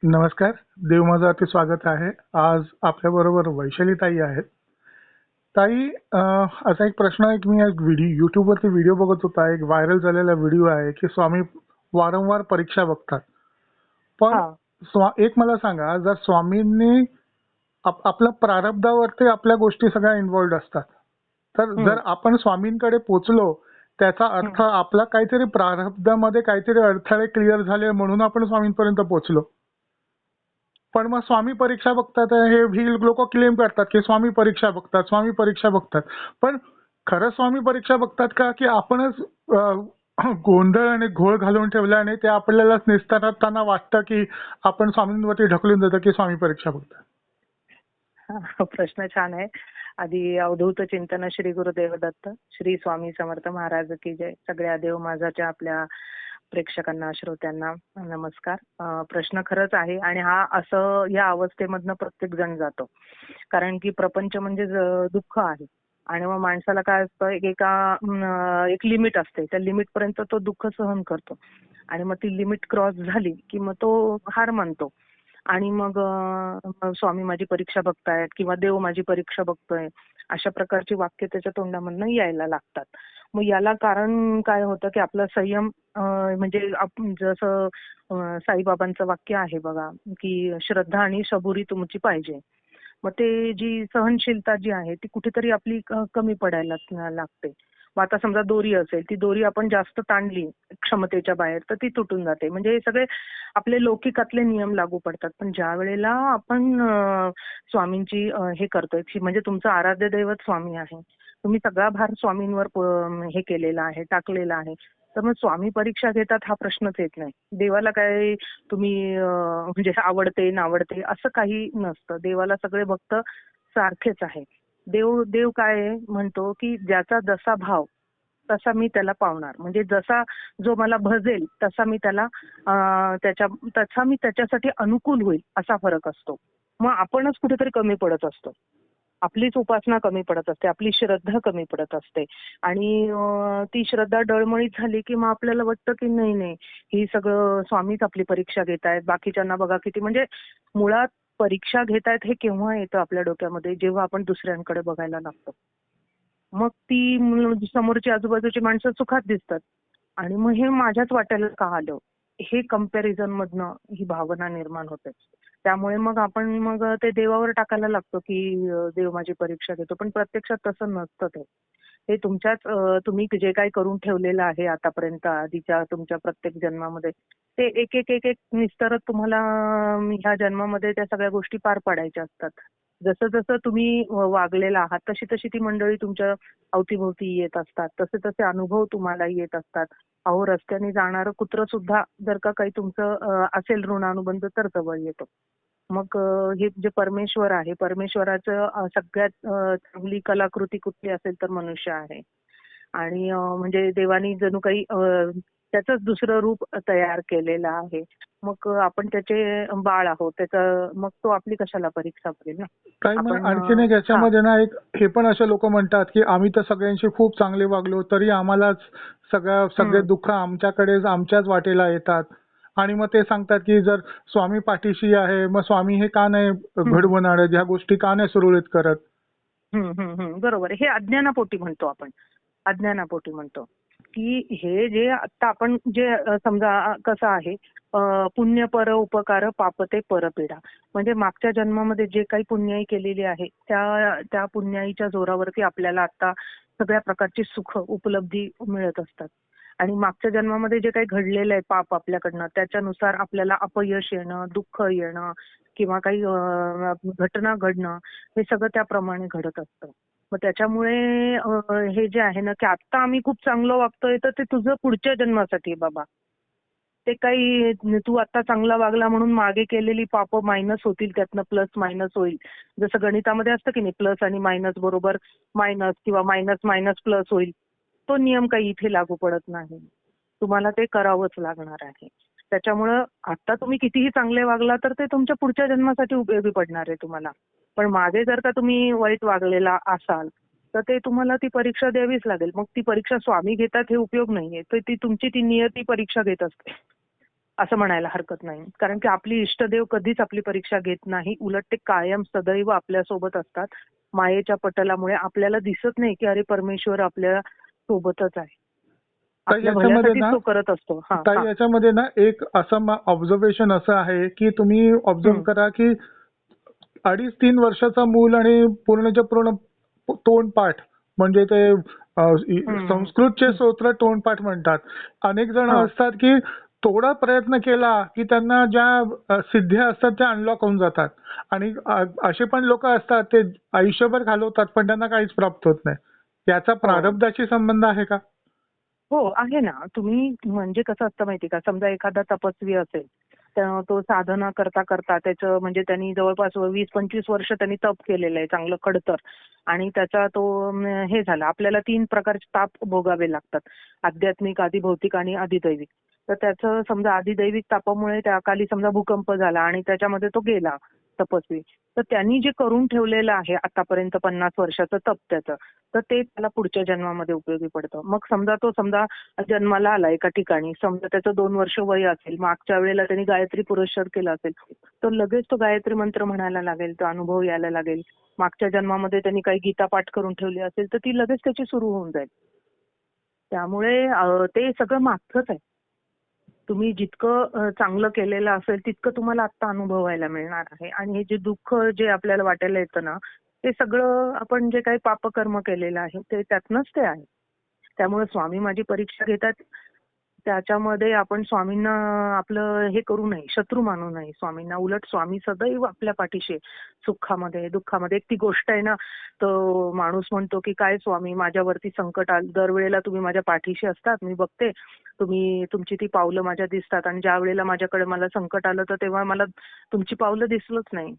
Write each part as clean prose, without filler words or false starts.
नमस्कार. देव माझं अति स्वागत आहे. आज आपल्याबरोबर वैशाली ताई आहेत. ताई, असा एक प्रश्न आहे की मी एक YouTubeवरती व्हिडिओ बघत होता. एक व्हायरल झालेला व्हिडिओ आहे की स्वामी वारंवार परीक्षा बघतात. पण हां. एक मला सांगा, जर स्वामींनी आपल्या प्रारब्धावरती आपल्या गोष्टी सगळ्या इन्व्हॉल्व्ड असतात. तर हं, जर आपण स्वामींकडे पोचलो, त्याचा हं. अर्थ आपला काहीतरी प्रारब्धामध्ये काहीतरी अडथळे क्लिअर झाले म्हणून आपण स्वामींपर्यंत पोचलो. पण मग स्वामी परीक्षा बघतात हे ही लोक क्लेम करतात की स्वामी परीक्षा बघतात, स्वामी परीक्षा बघतात. पण खरं स्वामी परीक्षा बघतात का, की आपणच गोंधळ आणि घोळ घालून ठेवला आणि ते आपल्यालाच निस्तारताना वाटतं की आपण स्वामींवरती ढकलून देतो की स्वामी परीक्षा बघतात. प्रश्न छान आहे. आधी अवधूत चिंतन श्री गुरुदेव दत्त, श्री स्वामी समर्थ महाराज की जय. सगळ्या देव माझाच्या आपल्या प्रेक्षकांना, श्रोत्यांना नमस्कार. प्रश्न खरंच आहे आणि हा असं या अवस्थेमधनं प्रत्येक जण जातो. कारण की प्रपंच म्हणजे दुःख आहे. आणि मग माणसाला काय असतं, एक लिमिट असते. त्या लिमिट पर्यंत तो दुःख सहन करतो. आणि मग ती लिमिट क्रॉस झाली की मग तो हार मानतो. आणि मग स्वामी माझी परीक्षा बघतायत किंवा देव माझी परीक्षा बघतोय, अशा प्रकारची वाक्य त्याच्या तोंडामधनं यायला लागतात. मग याला कारण काय होतं की आपला संयम, म्हणजे जसं साईबाबांचं वाक्य आहे बघा, की श्रद्धा आणि सबुरी तुमची पाहिजे. मग ते जी सहनशीलता जी आहे ती कुठेतरी आपली कमी पडायला लागते. मग आता समजा दोरी असेल, ती दोरी आपण जास्त ताणली क्षमतेच्या बाहेर तर ती तुटून जाते. म्हणजे हे सगळे आपले लौकिकातले नियम लागू पडतात. पण ज्या वेळेला आपण स्वामींची हे करतोय, म्हणजे तुमचं आराध्य दैवत स्वामी आहे. तुम्ही सगळा भार स्वामींवर हे केलेला आहे, टाकलेला आहे. तर मग स्वामी परीक्षा घेतात हा प्रश्नच येत नाही. देवाला काय तुम्ही म्हणजे आवडते नावडते असं काही नसतं. देवाला सगळे भक्त सारखेच आहे. देव देव काय म्हणतो की ज्याचा जसा भाव तसा मी त्याला पावणार. म्हणजे जसा जो मला भजेल तसा मी त्याला तसा मी त्याच्यासाठी अनुकूल होईल असा फरक असतो. मग आपणच कुठेतरी कमी पडत असतो. आपलीच उपासना कमी पडत असते, आपली श्रद्धा कमी पडत असते. आणि ती श्रद्धा डळमळीत झाली की मग आपल्याला वाटतं की नाही नाही, ही सगळं स्वामीच आपली परीक्षा घेतायत. बाकीच्यांना बघा किती, म्हणजे मुळात परीक्षा घेतायत हे केव्हा येतं आपल्या डोक्यामध्ये, जेव्हा आपण दुसऱ्यांकडे बघायला लागतो. मग ती समोरची आजूबाजूची माणसं सुखात दिसतात आणि मग हे माझ्याच वाट्याला का आलं, हे कंपॅरिझन मधनं ही भावना निर्माण होते. त्यामुळे मग ते देवावर टाकायला लागतो की देव माझी परीक्षा घेतो. पण प्रत्यक्षात तसं नसतं ते. हे तुम्ही जे काही करून ठेवलेलं आहे आतापर्यंत आधीच्या तुमच्या प्रत्येक जन्मामध्ये, ते एक एक एक एक निस्तरत तुम्हाला ह्या जन्मामध्ये त्या सगळ्या गोष्टी पार पाडायच्या असतात. जसं जसं तुम्ही वागलेला आहात तशी तशी ती मंडळी तुमच्या अवतीभोवती येत असतात. तसे तसे अनुभव तुम्हाला येत असतात. अहो, रस्त्याने जाणारं कुत्रं सुद्धा जर का काही तुमचं असेल ऋणानुबंध तर जवळ येतो. मग हे जे परमेश्वर आहे, परमेश्वराचं सगळ्यात चांगली कलाकृती कुठली असेल तर मनुष्य आहे. आणि म्हणजे देवानी जणू काही त्याचंच दुसरं रूप तयार केलेलं आहे. मग आपण त्याचे बाळ आहोत. मग तो आपली कशाला परीक्षा करेल ना. काही मग आपण आणखीन एक हां. याच्यामध्ये ना, एक हे पण असे लोक म्हणतात की आम्ही तर सगळ्यांशी खूप चांगले वागलो तरी आम्हालाच सगळे हं, दुःख आमच्याकडेच आमच्याच वाटेला येतात. आणि मग ते सांगतात की जर स्वामी पाठीशी आहे मग स्वामी हे का नाही हं. घडवून आणत, ह्या गोष्टी का नाही सुरळीत करत. हं, हं, हं. बरोबर आहे. हे अज्ञानापोटी म्हणतो आपण. अज्ञानापोटी म्हणतो, की हे जे आता आपण जे समजा कसं आहे, पुण्य पर उपकार पापते परपीडा. म्हणजे मागच्या जन्मामध्ये जे काही पुण्याई केलेली आहे त्या पुण्याईच्या जोरावरती आपल्याला आता सगळ्या प्रकारची सुख उपलब्धी मिळत असतात. आणि मागच्या जन्मामध्ये जे काही घडलेलं आहे पाप आपल्याकडनं त्याच्यानुसार आपल्याला अपयश येणं, दुःख येणं किंवा काही घटना घडणं, हे सगळं त्याप्रमाणे घडत असतं. मग त्याच्यामुळे हे जे आहे ना, की आता आम्ही खूप चांगलं वागतोय तर ते तुझं पुढच्या जन्मासाठी आहे बाबा. ते काही तू आता चांगला वागला म्हणून मागे केलेली पाप मायनस होतील, त्यातनं प्लस मायनस होईल. जसं गणितामध्ये असतं की नाही, प्लस आणि मायनस बरोबर मायनस किंवा मायनस मायनस प्लस होईल. तो नियम काही इथे लागू पडत नाही. तुम्हाला ते करावंच लागणार आहे. त्याच्यामुळं आता तुम्ही कितीही चांगले वागला तर ते तुमच्या पुढच्या जन्मासाठी उपयोगी पडणार आहे तुम्हाला. पण मागे जर का तुम्ही वाईट वागलेला असाल तर ते तुम्हाला ती परीक्षा द्यावीच लागेल. मग ती परीक्षा स्वामी घेतात हे उपयोग नाहीये. तर ती तुमची ती नियती परीक्षा घेत असते. असं म्हणायला हरकत नाही. कारण की आपली इष्टदेव कधीच आपली परीक्षा घेत नाही. उलट ते कायम सदैव आपल्यासोबत असतात. मायेच्या पटलामुळे आपल्याला दिसत नाही की अरे परमेश्वर आपल्या सोबतच आहे. ताई आपल्या याच्यामध्ये भल्यासाठीच ना तो करत असतो. हां, ताई हां. याच्यामध्ये ना एक असं ऑब्झर्वेशन असं आहे की तुम्ही ऑब्झर्व हं. करा की 2.5-3 वर्षाचा मूल आणि पूर्णच्या पूर्ण तोंडपाठ म्हणजे ते हं, संस्कृतचे हं. स्तोत्र तोंडपाठ म्हणतात. अनेक जण हां. असतात की थोडा प्रयत्न केला की त्यांना ज्या सिद्ध्या असतात त्या अनलॉक होऊन जातात आणि असे पण लोक असतात ते आयुष्यभर घालवतात पण त्यांना काहीच प्राप्त होत नाही. याचा हो. प्रारब्धाशी संबंध आहे का? हो, आहे ना. तुम्ही म्हणजे कसं असतं माहिती का, समजा एखादा तपस्वी असेल, तर तो साधना करता करता त्याचं म्हणजे त्यांनी जवळपास 20-25 वर्ष त्यांनी तप केलेलं आहे चांगलं खडतर आणि त्याचा तो हे झाला. आपल्याला 3 प्रकारचे ताप भोगावे लागतात. आध्यात्मिक, आधिभौतिक आणि अधिदैविक. तर त्याचं समजा अधिदैविक तापामुळे त्या अकाली समजा भूकंप झाला आणि त्याच्यामध्ये तो गेला तपस्वी. तर त्यांनी जे करून ठेवलेलं आहे आतापर्यंत 50 वर्षाचं तप त्याचं, तर ते त्याला पुढच्या जन्मामध्ये उपयोगी पडतं. मग समजा जन्माला आला एका ठिकाणी, समजा त्याचं 2 वर्ष वय असेल, मागच्या वेळेला त्यांनी गायत्री पुरस्कार केला असेल, तर लगेच तो गायत्री मंत्र म्हणायला लागेल, तो अनुभव यायला लागेल. मागच्या जन्मामध्ये त्यांनी काही गीता पाठ करून ठेवली असेल, तर ती लगेच त्याची सुरू होऊन जाईल. त्यामुळे ते सगळं मागचंच आहे. तुम्ही जितकं चांगलं केलेलं असेल तितकं तुम्हाला आत्ता अनुभवायला मिळणार आहे. आणि हे जे दुःख जे आपल्याला वाटायला येतं ना, ते सगळं आपण जे काही पापकर्म केलेलं आहे ते त्यातनंच ते आहे. त्यामुळे स्वामी माझी परीक्षा घेतात. त्याच्यामध्ये आपण स्वामींना आपलं हे करू नये, शत्रू मानू नये स्वामींना. उलट स्वामी सदैव आपल्या पाठीशी आहे. सुखामध्ये, दुःखामध्ये. एक ती गोष्ट आहे ना, तो माणूस म्हणतो की काय स्वामी माझ्यावरती संकट आलं, दरवेळेला तुम्ही माझ्या पाठीशी असतात, मी बघते. तुमची ती पावलं माझ्या दिसतात आणि ज्या वेळेला माझ्याकडे मला संकट आलं तर तेव्हा मला तुमची पावलं दिसलंच नाही.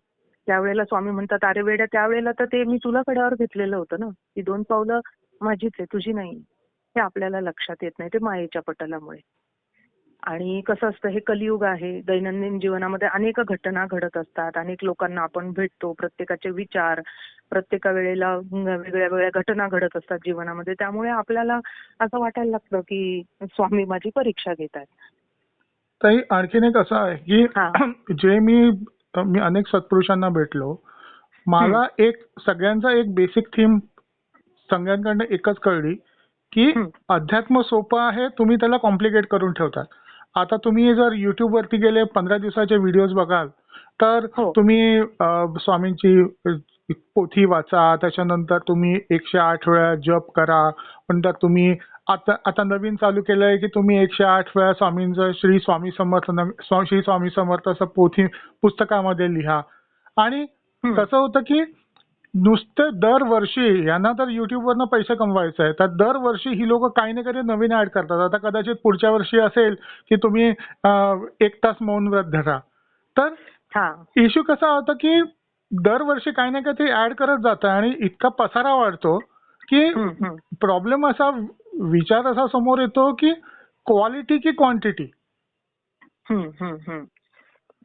त्यावेळेला स्वामी म्हणतात, अरे वेड्या त्यावेळेला तर ते मी तुला कड्यावर घेतलेलं होतं ना. ती 2 पावलं माझीच आहे, तुझी नाही. हे आपल्याला लक्षात येत नाही. ते मायेच्या पटलामुळे. आणि कसं असतं हे कलियुग आहे. दैनंदिन जीवनामध्ये अनेक घटना घडत असतात. अनेक लोकांना आपण भेटतो. प्रत्येकाचे विचार, प्रत्येका वेळेला वेगळ्या वेगळ्या घटना घडत असतात जीवनामध्ये. त्यामुळे आपल्याला असं वाटायला लागतं की स्वामी माझी परीक्षा घेत आहेत. ताई आणखीन एक असं आहे की हां. जे मी अनेक सत्पुरुषांना भेटलो. हं, मला एक सगळ्यांचा एक बेसिक थीम सगळ्यांकडनं एकच कळली की हं. अध्यात्म सोपं आहे, तुम्ही त्याला कॉम्प्लिकेट करून ठेवतात. आता तुम्ही जर YouTube वरती गेले 15 दिवसाचे व्हिडिओज बघाल तर हो. तुम्ही स्वामींची पोथी वाचा, त्याच्यानंतर तुम्ही 108 वेळा जप करा. नंतर तुम्ही आता आता नवीन चालू केलंय की तुम्ही 108 वेळा स्वामींचं श्री स्वामी समर्थ असं पोथी पुस्तकामध्ये लिहा. आणि हं. कसं होतं की नुसते दरवर्षी यांना तर युट्यूबवरनं पैसे कमवायचे आहे. तर दरवर्षी ही लोक काही ना काही नवीन ऍड करतात. आता कदाचित पुढच्या वर्षी असेल की तुम्ही 1 तास मौन व्रत धरा. तर हां. इश्यू कसा होता की दरवर्षी काही ना काहीतरी ऍड करत जातं आणि इतका पसारा वाढतो की हं, हं. प्रॉब्लेम असा विचार असा समोर येतो की क्वालिटी की क्वांटिटी. हं, हं, हं.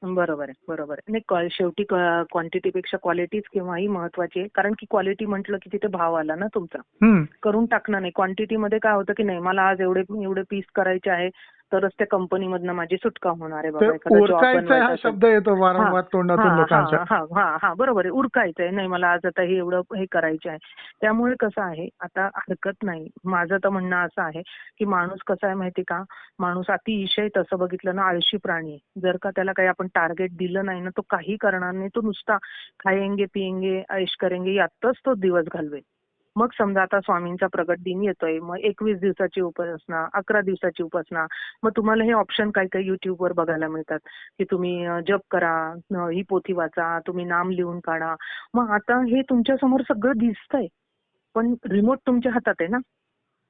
बरोबर आहे, बरोबर आहे. नाही शेवटी क्वांटिटीपेक्षा क्वालिटीच केव्हाही महत्वाची आहे. कारण की क्वालिटी म्हटलं की तिथे भाव आला ना तुमचा. हम्म. करून टाकणं नाही. क्वांटिटीमध्ये काय होतं की नाही मला आज एवढे एवढे पीस करायचे आहे तरच त्या कंपनीमधनं माझी सुटका होणार आहे ते बाबा. एखादा जॉब उरकायचं बनवायचा हा असेल. शब्द येतो हां, वारंवार तोंडातून हां, लोकांच्या. हां, हां, हां, हां. बरोबर आहे. उरकायचंय. नाही मला आज आता हे एवढं हे करायचं आहे. त्यामुळे कसं आहे आता हरकत नाही. माझं तर म्हणणं असं आहे की माणूस कसा आहे माहिती का? माणूस अतिशय तसं बघितलं ना आळशी प्राणी आहे. जर का त्याला काही आपण टार्गेट दिलं नाही ना तो काही करणार नाही. तो नुसता खाएंगे, पिएंगे, ऐश करेंगे यातच तो दिवस घालवेल. मग समजा आता स्वामींचा प्रगट दिन येतोय. मग 21 दिवसाची उपासना, 11 दिवसाची उपासना. मग तुम्हाला हे ऑप्शन काही YouTubeवर बघायला मिळतात, की तुम्ही जप करा, ही पोथी वाचा, तुम्ही नाम लिहून काढा. मग आता हे तुमच्या समोर सगळं दिसतंय. पण रिमोट तुमच्या हातात आहे ना.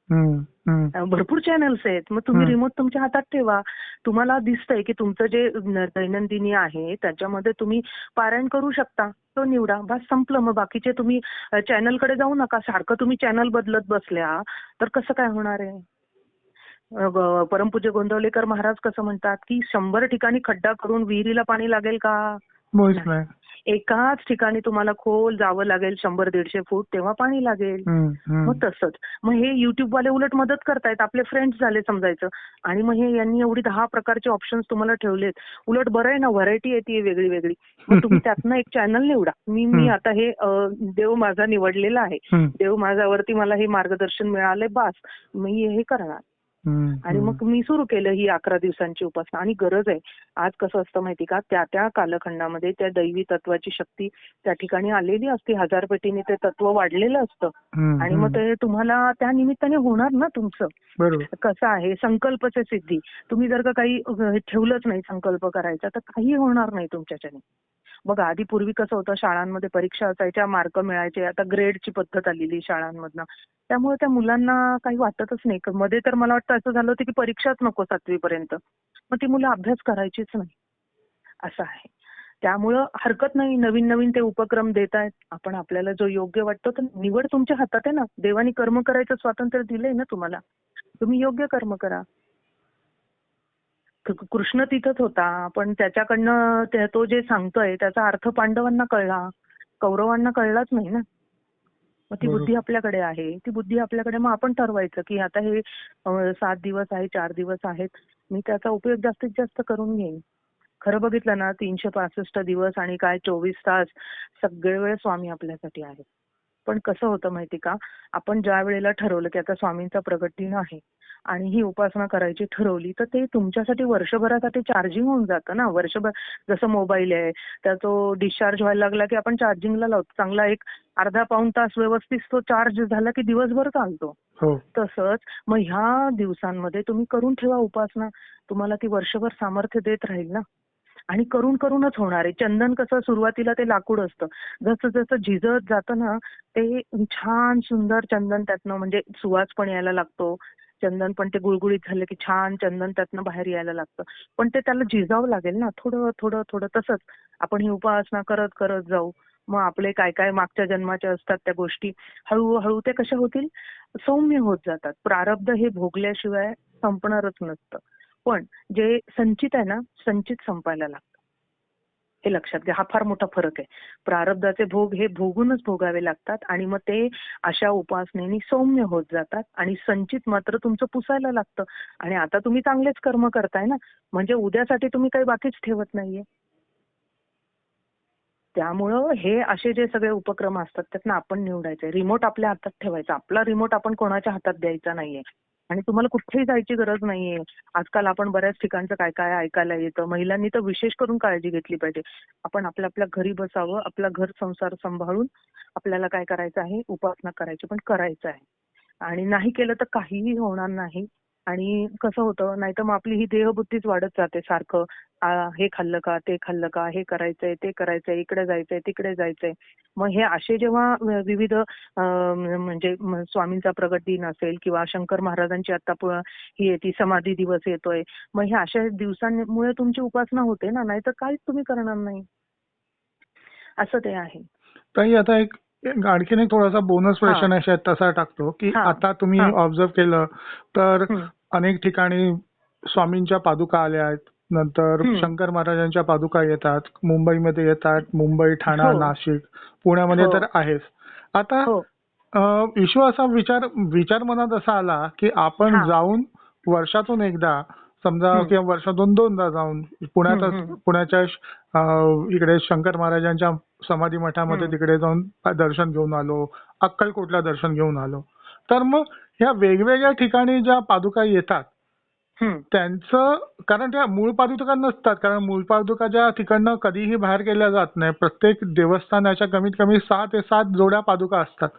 हम्म. हम्म. भरपूर चॅनल्स आहेत. मग तुम्ही हम्म. रिमोट तुमच्या हातात ठेवा. तुम्हाला दिसतंय की तुमचं जे दैनंदिनी आहे त्याच्यामध्ये तुम्ही पारायण करू शकता. तो निवडा. बस संपलं. मग बाकीचे तुम्ही चॅनलकडे जाऊ नका. सारखं तुम्ही चॅनल बदलत बसल्या तर कसं काय होणार आहे? परमपूज्य गोंदवलेकर महाराज कसं म्हणतात की 100 ठिकाणी खड्डा करून विहिरीला पाणी लागेल का? मुळीच नाही. नाही. एकाच ठिकाणी तुम्हाला खोल जावं लागेल 100-150 फूट तेव्हा पाणी लागेल. मग तसंच. मग हे युट्यूबवाले उलट मदत करतायत. आपले फ्रेंड्स झाले समजायचं. आणि मग हे यांनी एवढी 10 प्रकारचे ऑप्शन्स तुम्हाला ठेवलेत. उलट बरं आहे ना, व्हरायटी येते वेगळी वेगळी. मग तुम्ही त्यातनं एक चॅनल निवडा. मी आता हे देव माझा निवडलेला आहे. देव माझ्यावरती मला हे मार्गदर्शन मिळालंय बास. मी हे करणार. आणि मग मी सुरू केलं ही 11 दिवसांची उपासना. आणि गरज आहे. आज कसं असतं माहिती का, त्या त्या कालखंडामध्ये त्या दैवी तत्वाची शक्ती त्या ठिकाणी आलेली असते. हजारपटीने ते तत्व वाढलेलं असतं. आणि मग ते तुम्हाला त्या निमित्ताने होणार ना तुमचं. बरोबर. कसं आहे, संकल्पचे सिद्धी. तुम्ही जर का काही ठेवलंच नाही संकल्प करायचा तर काही होणार नाही तुमच्याच्याने. बघा आधी पूर्वी कसं होतं, शाळांमध्ये परीक्षा असायच्या, मार्क मिळायचे. आता ग्रेडची पद्धत आलेली शाळांमधनं. त्यामुळे त्या मुलांना काही वाटतच नाही. मध्ये तर मला वाटतं असं झालं होतं की परीक्षाच नको 7वी पर्यंत. मग ती मुलं अभ्यास करायचीच नाही. असं आहे. त्यामुळं हरकत नाही, नवीन नवीन ते उपक्रम देत आहेत. आपण आपल्याला जो योग्य वाटतो तर निवड तुमच्या हातात आहे ना. देवाने कर्म करायचं स्वातंत्र्य दिलंय ना तुम्हाला. तुम्ही योग्य कर्म करा. कृष्ण तिथंच होता, पण त्याच्याकडनं तो जे सांगतोय त्याचा अर्थ पांडवांना कळला, कौरवांना कळलाच नाही ना. मग ती बुद्धी आपल्याकडे आहे. ती बुद्धी आपल्याकडे, मग आपण ठरवायचं की आता हे 7 दिवस आहे, 4 दिवस आहेत, मी त्याचा उपयोग जास्तीत जास्त करून घेईन. खरं बघितलं ना 365 दिवस आणि काय 24 तास सगळे वेळ स्वामी आपल्यासाठी आहेत. पण कसं होतं माहिती का, आपण ज्या वेळेला ठरवलं की आता स्वामींचा प्रगट दिन आहे आणि ही उपासना करायची ठरवली तर ते तुमच्यासाठी वर्षभरासाठी चार्जिंग होऊन जातं ना. वर्षभर जसं मोबाईल आहे, तर तो डिस्चार्ज व्हायला लागला की आपण चार्जिंगला लावतो. चांगला एक अर्धा पाऊण तास व्यवस्थित तो चार्ज झाला की दिवसभर चालतो. तसंच मग ह्या दिवसांमध्ये तुम्ही करून ठेवा उपासना. तुम्हाला ती वर्षभर सामर्थ्य देत राहील ना. आणि करून करूनच होणार आहे. चंदन कसं सुरुवातीला ते लाकूड असतं. जसं जसं झिजत जातं ना, ते छान सुंदर चंदन त्यातनं म्हणजे सुवास पण यायला लागतो. चंदन पण ते गुळगुळीत झालं की छान चंदन त्यातनं बाहेर यायला लागतं. पण ते त्याला झिजावं लागेल ना, थोडं थोडं थोडं. तसंच आपण ही उपासना करत करत जाऊ. मग आपले काय काय मागच्या जन्माच्या असतात त्या गोष्टी हळूहळू ते कशा होतील, सौम्य होत जातात. प्रारब्ध हे भोगल्याशिवाय संपणारच नसतं. पण जे संचित आहे ना, संचित संपायला लागतं. हे लक्षात घ्या. हा फार मोठा फरक आहे. प्रारब्धाचे भोग हे भोगूनच भोगावे लागतात आणि मग ते अशा उपासनेने सौम्य होत जातात आणि संचित मात्र तुमचं पुसायला लागतं. आणि आता तुम्ही चांगलेच कर्म करताय ना, म्हणजे उद्यासाठी तुम्ही काही बाकीच ठेवत नाहीये. त्यामुळं हे असे जे सगळे उपक्रम असतात त्यातनं आपण निवडायचे. रिमोट आपल्या हातात ठेवायचा. आपला रिमोट आपण कोणाच्या हातात द्यायचा नाहीये. आणि तुम्हाला कुठेही जायची गरज नाहीये. आजकाल आपण बऱ्याच ठिकाणचं काय काय ऐकायला येतं. महिलांनी तर विशेष करून काळजी घेतली पाहिजे. आपण आपल्या आपल्या घरी बसावं, आपला घर संसार सांभाळून आपल्याला काय करायचं आहे, उपासना करायची, पण करायचं आहे. आणि नाही केलं तर काहीही होणार नाही. आणि कसं होतं, नाहीतर मग आपली ही देहबुद्धीच वाढत जाते सारखं. हे खाल्लं का, ते खाल्लं का, हे करायचंय, ते करायचंय, इकडे जायचंय, तिकडे जायचंय. मग हे असे जेव्हा विविध म्हणजे स्वामींचा प्रगट दिन असेल किंवा शंकर महाराजांची आता ही येते समाधी दिवस येतोय. मग हे अशा दिवसांमुळे तुमची उपासना होते ना, नाहीतर काहीच तुम्ही करणार नाही. असं ते आहे. ताई आता एक एक आणखीन एक थोडासा बोनस क्वेश्चन आहे तसा टाकतो की आता तुम्ही ऑब्झर्व केलं तर अनेक ठिकाणी स्वामींच्या पादुका आल्या आहेत. नंतर शंकर महाराजांच्या पादुका येतात, मुंबईमध्ये येतात, मुंबई, ठाणा, नाशिक, पुण्यामध्ये तर आहेच. आता इश्यू असा विचार मनात असा आला की आपण जाऊन वर्षातून एकदा समजा किंवा वर्षातून 2दा जाऊन पुण्याच्या इकडे शंकर महाराजांच्या समाधी मठामध्ये तिकडे जाऊन दर्शन घेऊन आलो, अक्कलकोटला दर्शन घेऊन आलो. तर मग ह्या वेगवेगळ्या ठिकाणी ज्या पादुका येतात त्यांचं, कारण त्या मूळ पादुका नसतात, कारण मूळ पादुका ज्या तिकडनं कधीही बाहेर केल्या जात नाही. प्रत्येक देवस्थानाच्या कमीत कमी 6 ते 7 जोड्या पादुका असतात.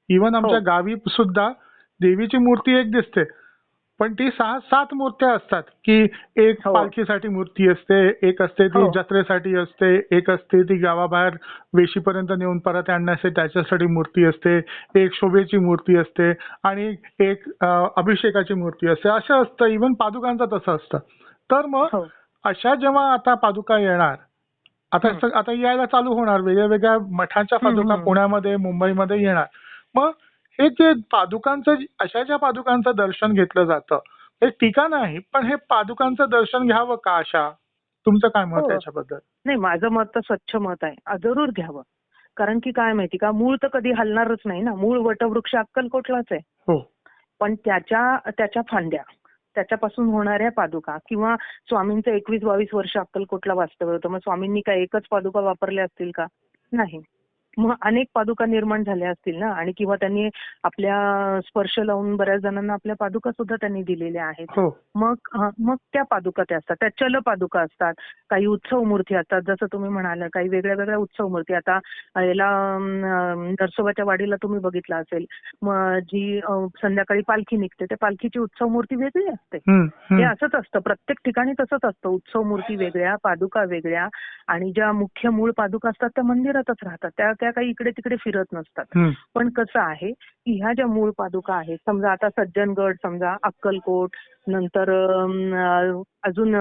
इव्हन आमच्या गावी सुद्धा देवीची मूर्ती एक दिसते, पण ती 6-7 मूर्त्या असतात की एक पालखीसाठी मूर्ती असते, एक असते ती जत्रेसाठी असते, एक असते ती गावाबाहेर वेशीपर्यंत नेऊन परत आणण्यासाठी त्याच्यासाठी मूर्ती असते, एक शोभेची मूर्ती असते आणि एक अभिषेकाची मूर्ती असते. असं असतं. इव्हन पादुकांचं तसं असतं. तर मग अशा जेव्हा आता पादुका येणार, आता यायला चालू होणार, वेगळ्या वेगळ्या मठांच्या पादुका पुण्यामध्ये, मुंबईमध्ये येणार. मग हे जे पादुकांचं, अशा ज्या पादुकांचं दर्शन घेतलं जातं हे टीका नाही, पण हे पादुकांचं दर्शन घ्यावं का अशा? तुमचं काय मत हो. आहे याच्याबद्दल? नाही, माझं मत तर स्वच्छ मत आहे. जरूर घ्यावं. कारण की काय माहिती का, मूळ तर कधी हलणारच नाही ना. मूळ वटवृक्ष अक्कलकोटलाच आहे. हो. पण त्याच्या फांद्या, त्याच्यापासून होणाऱ्या पादुका किंवा स्वामींचं 21-22 वर्ष अक्कलकोटला वास्तव्य होतं. मग स्वामींनी काय एकच पादुका वापरल्या असतील का? नाही. मग अनेक पादुका निर्माण झाल्या असतील ना, आणि किंवा त्यांनी आपल्या स्पर्श लावून बऱ्याच जणांना आपल्या पादुका सुद्धा त्यांनी दिलेल्या आहेत. हो. मग त्या पादुका त्या असतात. त्या चल पादुका असतात. काही उत्सव मूर्ती असतात. जसं तुम्ही म्हणाला, काही वेगळ्या वेगळ्या उत्सव मूर्ती. आता याला नरसोबाच्या वाडीला तुम्ही बघितलं असेल. मग जी संध्याकाळी पालखी निघते, त्या पालखीची उत्सव मूर्ती वेगळी असते. हे असंच असतं. प्रत्येक ठिकाणी तसंच असतं. उत्सव मूर्ती वेगळ्या, पादुका वेगळ्या, आणि ज्या मुख्य मूळ पादुका असतात त्या मंदिरातच राहतात. त्या काही इकडे तिकडे फिरत नसतात. पण कसं आहे की ह्या ज्या मूळ पादुका आहेत, समजा आता सज्जनगड, समजा अक्कलकोट, नंतर अजून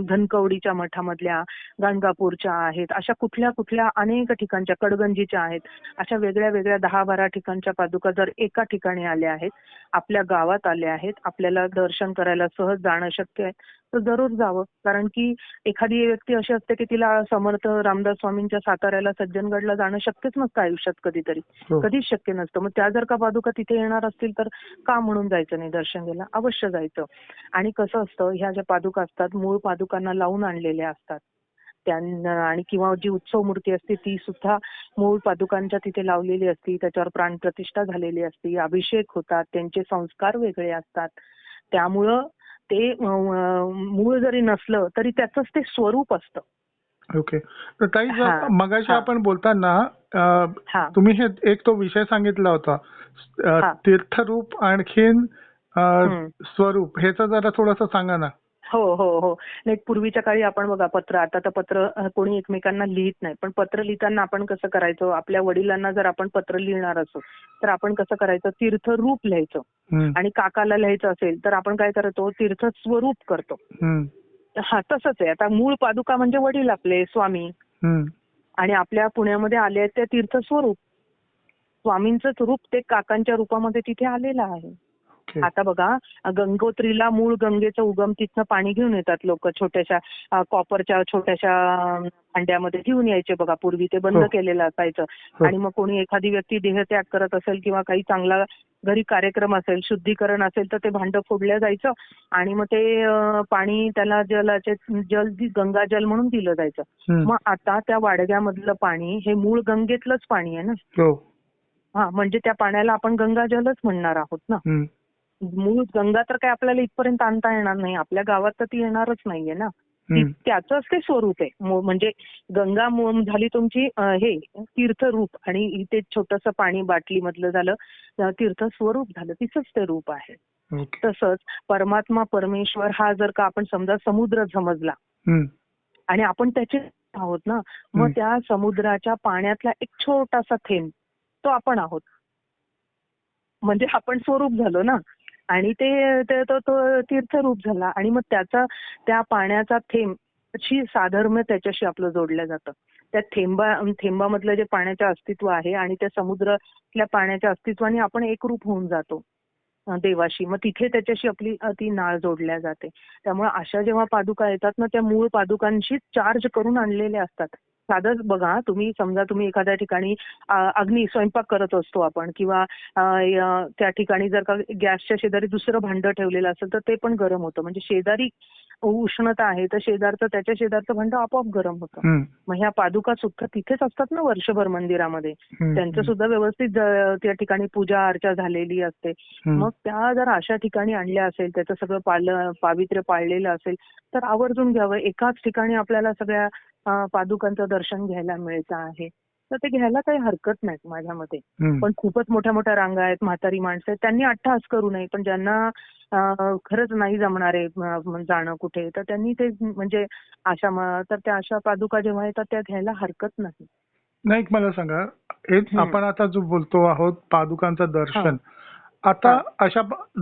धनकवडीच्या मठामधल्या, गाणगापूरच्या आहेत, अशा कुठल्या अनेक ठिकाणच्या, कडगंजीच्या आहेत, अशा वेगळ्या वेगळ्या 10-12 ठिकाणच्या पादुका जर एका ठिकाणी आल्या आहेत, आपल्या गावात आल्या आहेत, आपल्याला दर्शन करायला सहज जाणं शक्य आहे, तर जरूर जावं. कारण की एखादी व्यक्ती अशी असते की तिला समर्थ रामदास स्वामींच्या साताऱ्याला, सज्जनगडला जाणं शक्यच नसतं आयुष्यात कधीतरी. कधीच शक्य नसतं. मग त्या जर का पादुका तिथे येणार असतील तर का म्हणून जायचं नाही दर्शन घ्यायला? अवश्य जायचं. आणि कसं असतं, ह्या ज्या पादुका असतात मूळ पादुकांना लावून आणलेल्या असतात. त्यांना, आणि किंवा जी उत्सव मूर्ती असते ती सुद्धा मूळ पादुकांच्या तिथे लावलेली असते. त्याच्यावर प्राणप्रतिष्ठा झालेली असते, अभिषेक होतात, त्यांचे संस्कार वेगळे असतात. त्यामुळं ते मूळ जरी नसलं तरी त्याचंच ते स्वरूप असतं. ओके. तर ताई, मगाशी आपण बोलताना तुम्ही हे एक तो विषय सांगितला होता, तीर्थरूप आणखीन स्वरूप, ह्याचं जरा थोडंसं सांगा ना. हो. नाही, पूर्वीच्या काळी आपण बघा, पत्र, आता तर पत्र कोणी एकमेकांना लिहित नाही, पण पत्र लिहिताना आपण कसं करायचं, आपल्या वडिलांना जर आपण पत्र लिहिणार असो तर आपण कसं करायचं, तीर्थरूप लिहायचं. आणि काकाला लिहायचं असेल तर आपण काय करतो, तीर्थ स्वरूप करतो. तसंच आहे. आता मूळ पादुका म्हणजे वडील आपले स्वामी, आणि आपल्या पुण्यामध्ये आले आहेत ते तीर्थ स्वरूप. स्वामींचंच रूप ते काकांच्या रूपामध्ये तिथे आलेलं आहे. आता बघा, गंगोत्रीला मूळ गंगेचं उगम तिथनं पाणी घेऊन येतात लोक, छोट्याशा कॉपरच्या छोट्याशा भांड्यामध्ये घेऊन यायचे बघा. पूर्वी ते बंद केलेलं असायचं. आणि मग कोणी एखादी व्यक्ती देहत्याग करत असेल किंवा काही चांगला घरी कार्यक्रम असेल, शुद्धीकरण असेल, तर ते भांडं फोडलं जायचं आणि मग ते पाणी त्याला गंगाजल म्हणून दिलं जायचं. मग आता त्या वाडग्यामधलं पाणी हे मूळ गंगेतलंच पाणी आहे ना. म्हणजे त्या पाण्याला आपण गंगाजलच म्हणणार आहोत ना. मूळ गंगा तर काय आपल्याला इथपर्यंत आणता येणार नाही, आपल्या गावात तर ती येणारच नाहीये ना. त्याचंच ते स्वरूप आहे. म्हणजे गंगा झाली तुमची हे तीर्थरूप, आणि इथे छोटंसं पाणी बाटलीमधलं झालं तीर्थ स्वरूप झालं, तिचंच ते रूप आहे. तसंच परमात्मा परमेश्वर हा जर का आपण समजा समुद्र समजला आणि आपण त्याचे आहोत ना, मग त्या समुद्राच्या पाण्यातला एक छोटासा थेंब तो आपण आहोत. म्हणजे आपण स्वरूप झालो ना, आणि ते तो तीर्थरूप झाला. आणि मग त्या पाण्याचा थेंब ची साधर्म्य त्याच्याशी आपलं जोडलं जातं. त्या थेंबामधलं जे पाण्याचं अस्तित्व आहे आणि त्या समुद्रातल्या पाण्याच्या अस्तित्वाने आपण एकरूप होऊन जातो देवाशी. मग तिथे त्याच्याशी आपली ती नाळ जोडल्या जाते. त्यामुळे अशा जेव्हा पादुका येतात ना, त्या मूळ पादुकांशी चार्ज करून आणलेल्या असतात. साधंच बघा, तुम्ही समजा तुम्ही एखाद्या ठिकाणी स्वयंपाक करत असतो आपण, किंवा त्या ठिकाणी जर का गॅसच्या शेजारी दुसरं भांडं ठेवलेलं असेल तर ते पण गरम होतं. म्हणजे शेजारी उष्णता आहे तर त्याच्या शेजारचं भांडं आपोआप गरम होतं. मग ह्या पादुका सुद्धा तिथेच असतात ना वर्षभर मंदिरामध्ये, त्यांचं सुद्धा व्यवस्थित त्या ठिकाणी पूजा अर्चा झालेली असते. मग त्या जर अशा ठिकाणी आणल्या असेल, त्याचं सगळं पावित्र्य पाळलेलं असेल तर आवर्जून घ्यावं. एकाच ठिकाणी आपल्याला सगळ्या पादुकांचं दर्शन घ्यायला मिळतं आहे तर ते घ्यायला काही हरकत नाही माझ्या मते. पण खूपच मोठ्या मोठ्या रांगा आहेत, म्हातारी माणसं आहेत, त्यांनी अट्टहास करू नये. पण ज्यांना खरंच नाही जमणार आहे जाणं कुठे, तर त्यांनी ते म्हणजे त्या अशा पादुका जेव्हा येतात त्या घ्यायला हरकत नाही. नाही, मला सांगा, आपण आता जो बोलतो आहोत पादुकांचं दर्शन, आता अशा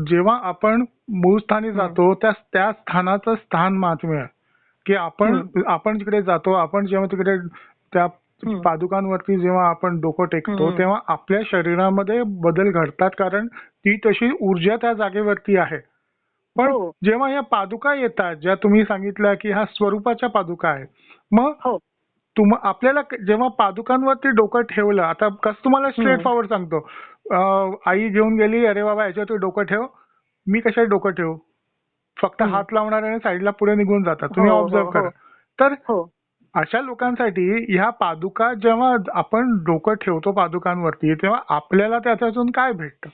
जेव्हा आपण मूळ स्थानी जातो त्या स्थानाचं स्थान महात्म्य, की आपण जिकडे जातो, आपण जेव्हा तिकडे त्या पादुकांवरती जेव्हा आपण डोकं टेकतो तेव्हा आपल्या शरीरामध्ये बदल घडतात, कारण ती तशी ऊर्जा त्या जागेवरती आहे. पण हो जेव्हा या पादुका येतात, ज्या तुम्ही सांगितल्या की ह्या स्वरूपाच्या पादुका आहेत, मग हो आपल्याला जेव्हा पादुकांवरती डोकं ठेवलं, आता कसं तुम्हाला स्ट्रेट हम्म, फॉरवर्ड सांगतो, आई घेऊन गेली, अरे बाबा याच्यावरती डोकं ठेव, मी कशात डोकं ठेवू, फक्त हम्म. हात लावणार आणि साईडला पुढे निघून जातात, हो तुम्ही हो ऑब्झर्व हो करा. तर हो अशा लोकांसाठी ह्या पादुका जेव्हा आपण डोकं ठेवतो पादुकांवरती, तेव्हा आपल्याला त्याच्यातून काय भेटतं?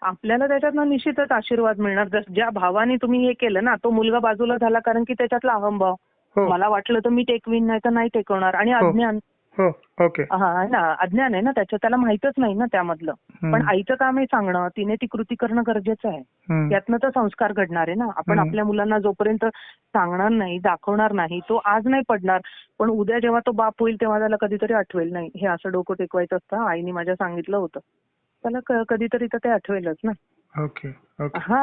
आपल्याला त्याच्यातनं निश्चितच आशीर्वाद मिळणार. ज्या भावाने तुम्ही हे केलं ना, तो मुलगा बाजूला झाला कारण की त्याच्यातला अहंभाव. हो मला वाटलं तर मी टेकवीन, नाही तर नाही टेकवणार. आणि हो अज्ञान. हो. ओके. हा ना, अज्ञान आहे ना त्याचं, त्याला माहीतच नाही ना त्यामधलं. पण हम्म, आईचं काम आहे सांगणं, तिने ती कृती करणं गरजेचं आहे. हम्म, यातनं तर संस्कार घडणार आहे ना. आपण हम्म. आपल्या मुलांना जोपर्यंत सांगणार नाही, दाखवणार नाही, तो आज नाही पडणार, पण उद्या जेव्हा तो बाप होईल तेव्हा त्याला कधीतरी आठवेल, नाही हे असं डोकं टेकवायचं असतं, आईने माझ्या सांगितलं होतं. त्याला कधीतरी तर ते आठवेलच ना. ओके. ओके. हा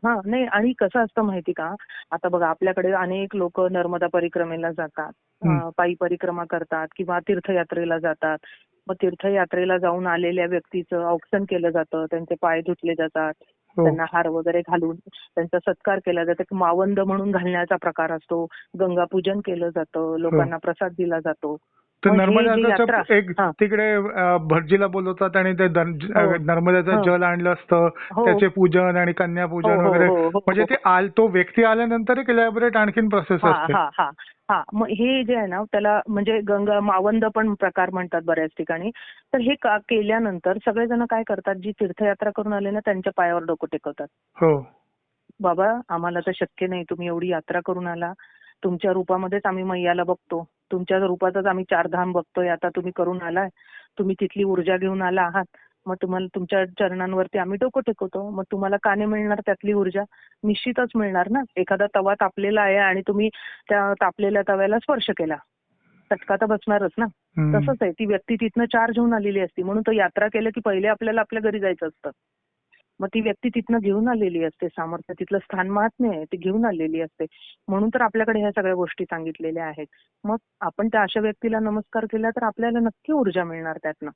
हा नाही, आणि कसं असतं माहिती का, आता बघा आपल्याकडे अनेक लोक नर्मदा परिक्रमेला जातात, हम्म, पायी परिक्रमा करतात किंवा तीर्थयात्रेला जातात. मग तीर्थयात्रेला जाऊन आलेल्या व्यक्तीचं औक्षण केलं जातं, त्यांचे पाय धुतले जातात, हो त्यांना हार वगैरे घालून त्यांचा सत्कार केला जातो. मावंद म्हणून घालण्याचा प्रकार असतो, गंगापूजन केलं जातं, हो. लोकांना प्रसाद दिला जातो. तर मग हे जे यात्रा, नर्मदाचं एक हा तिकडे भटजीला बोलवतात आणि ते हो नर्मदाचं हो जल आणलं असतं, हो त्याचे पूजन आणि हो कन्यापूजन हो वगैरे, हो हो म्हणजे हो ते तो व्यक्ती आल्यानंतर एक इलॅबोरेट आणखीन प्रोसेस हा असते. हा हा हा मग हे जे आहे ना, त्याला म्हणजे गंगा मावंद पण प्रकार म्हणतात बऱ्याच ठिकाणी. तर हे केल्यानंतर सगळेजण काय करतात, जी तीर्थयात्रा करून आले ना त्यांच्या पायावर डोकं टेकवतात. हो. बाबा आम्हाला तर शक्य नाही, तुम्ही एवढी यात्रा करून आला, तुमच्या रूपामध्येच आम्ही मैयाला बघतो, तुमच्या रूपातच आम्ही चारधाम बघतोय, आता तुम्ही करून आलाय, तुम्ही तिथली ऊर्जा घेऊन आला आहात, मग तुम्हाला तुमच्या चरणांवरती आम्ही डोकं टेकवतो. मग तुम्हाला का नाही मिळणार त्यातली ऊर्जा? निश्चितच मिळणार ना. एखादा तवा तापलेला आहे आणि तुम्ही त्या तापलेल्या तव्याला स्पर्श केला, चटका तर बसणारच ना. हम्म. तसंच आहे, ती व्यक्ती तिथनं चार्ज होऊन आलेली असते, म्हणून तर यात्रा केलं की पहिले आपल्याला आपल्या घरी जायचं असतं. मग ती व्यक्ती तिथनं घेऊन आलेली असते सामर्थ्य, तिथलं स्थान महात्म्य आहे, ती घेऊन आलेली असते. म्हणून तर आपल्याकडे ह्या सगळ्या गोष्टी सांगितलेल्या आहेत. मग आपण त्या अशा व्यक्तीला नमस्कार केला तर आपल्याला नक्की ऊर्जा मिळणार त्यातनं.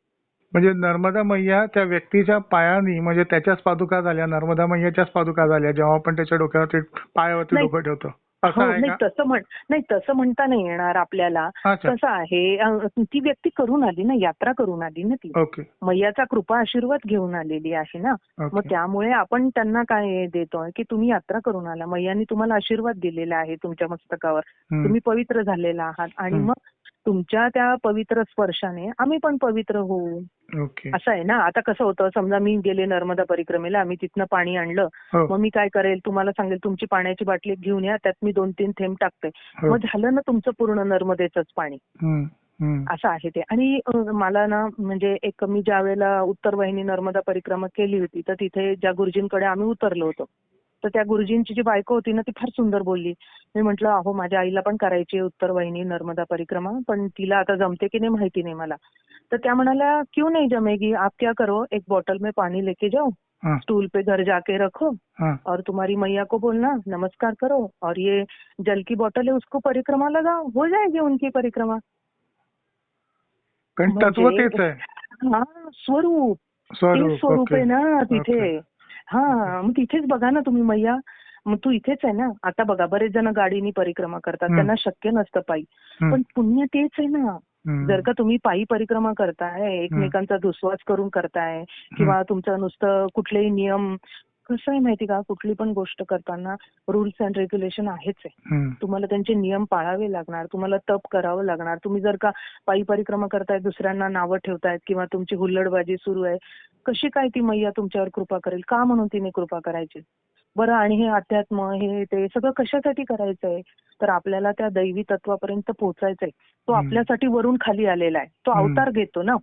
म्हणजे नर्मदा मैया त्या व्यक्तीच्या पायानी, म्हणजे त्याच्याच पादुका झाल्या, नर्मदा मैयाच्याच पादुका झाल्या, जेव्हा आपण त्याच्या डोक्यावरती पायावरती नाही, डोकं ठेवतो, असं हो आहे नाही का? तसं म्हणता नाही येणार आपल्याला. अच्छा. कसं आहे, ती व्यक्ती करून आली ना, यात्रा करून आली ना ती. ओके. मैयाचा कृपा आशीर्वाद घेऊन आलेली आहे ना. मग ओके. त्यामुळे आपण त्यांना काय देतोय की तुम्ही यात्रा करून आला, मैयानी तुम्हाला आशीर्वाद दिलेला आहे तुमच्या मस्तकावर, हम्म, तुम्ही पवित्र झालेला आहात, आणि हम्म. मग तुमच्या त्या पवित्र स्पर्शाने आम्ही पण पवित्र होऊ. ओके. असं आहे ना. आता कसं होतं, समजा मी गेले नर्मदा परिक्रमेला, मी तिथनं पाणी आणलं, हो मग मी काय करेल, तुम्हाला सांगेल तुमची पाण्याची बाटली घेऊन या, त्यात मी 2-3 थेंब टाकते, हो. मग झालं ना तुमचं पूर्ण नर्मदेचंच पाणी. हम्म, हम्म. असं आहे ते. आणि मला ना म्हणजे मी ज्या वेळेला उत्तर वाहिनी नर्मदा परिक्रमा केली होती, तर तिथे ज्या गुरुजींकडे आम्ही उतरलो होतो, तर त्या गुरुजींची जी बायको होती ना, ती फार सुंदर बोलली. मी म्हटलं, अहो माझ्या आईला पण करायची आहे उत्तर वाहिनी नर्मदा परिक्रमा, पण तिला आता जमते की नाही माहिती नाही मला. तर त्या म्हणाल्या, क्यों नहीं जमेगी, आप क्या करो, एक बॉटल में पानी लेके जाओ, हाँ, स्टूल पे घर जाके रखो, हाँ. और तुम्हारी मैया को बोलना नमस्कार करो, और ये जल की बोतल है उसको परिक्रमा लगाओ, हो जाएगी उनकी परिक्रमा. कारण तत्व म्हणजे तेच आहे. हा, स्वरूप, ते स्वरूप. स्वरूप ओके. आहे ना तिथे. ओके. हा, ओके. मग तिथेच बघा ना तुम्ही, मैया मग तू इथेच आहे ना. आता बघा बरेच जण गाडीनी परिक्रमा करतात, हम्म, त्यांना शक्य नसतं पायी, हम्म, पण पुण्य तेच आहे ना. जर हम्म, का तुम्ही पायी परिक्रमा करताय, हम्म, एकमेकांचा दुस्वास करून करताय, हम्म, किंवा तुमचं नुसतं कुठलेही नियम, कसं आहे माहिती का, कुठली पण गोष्ट करताना रूल्स अँड रेग्युलेशन आहेच आहे. हम्म. तुम्हाला त्यांचे नियम पाळावे लागणार, तुम्हाला तप करावं लागणार. तुम्ही जर का पायी परिक्रमा करताय, दुसऱ्यांना नावं ठेवतायत किंवा तुमची हुल्लडबाजी सुरू आहे, कशी काय ती मैया तुमच्यावर कृपा करेल? का म्हणून तिने कृपा करायची? बरं, आणि हे अध्यात्म, हे ते सगळं कशासाठी करायचंय? तर आपल्याला त्या दैवी तत्वापर्यंत पोहोचायचंय. तो हम्म, आपल्यासाठी वरून खाली आलेला आहे. तो हम्म. अवतार घेतो ना,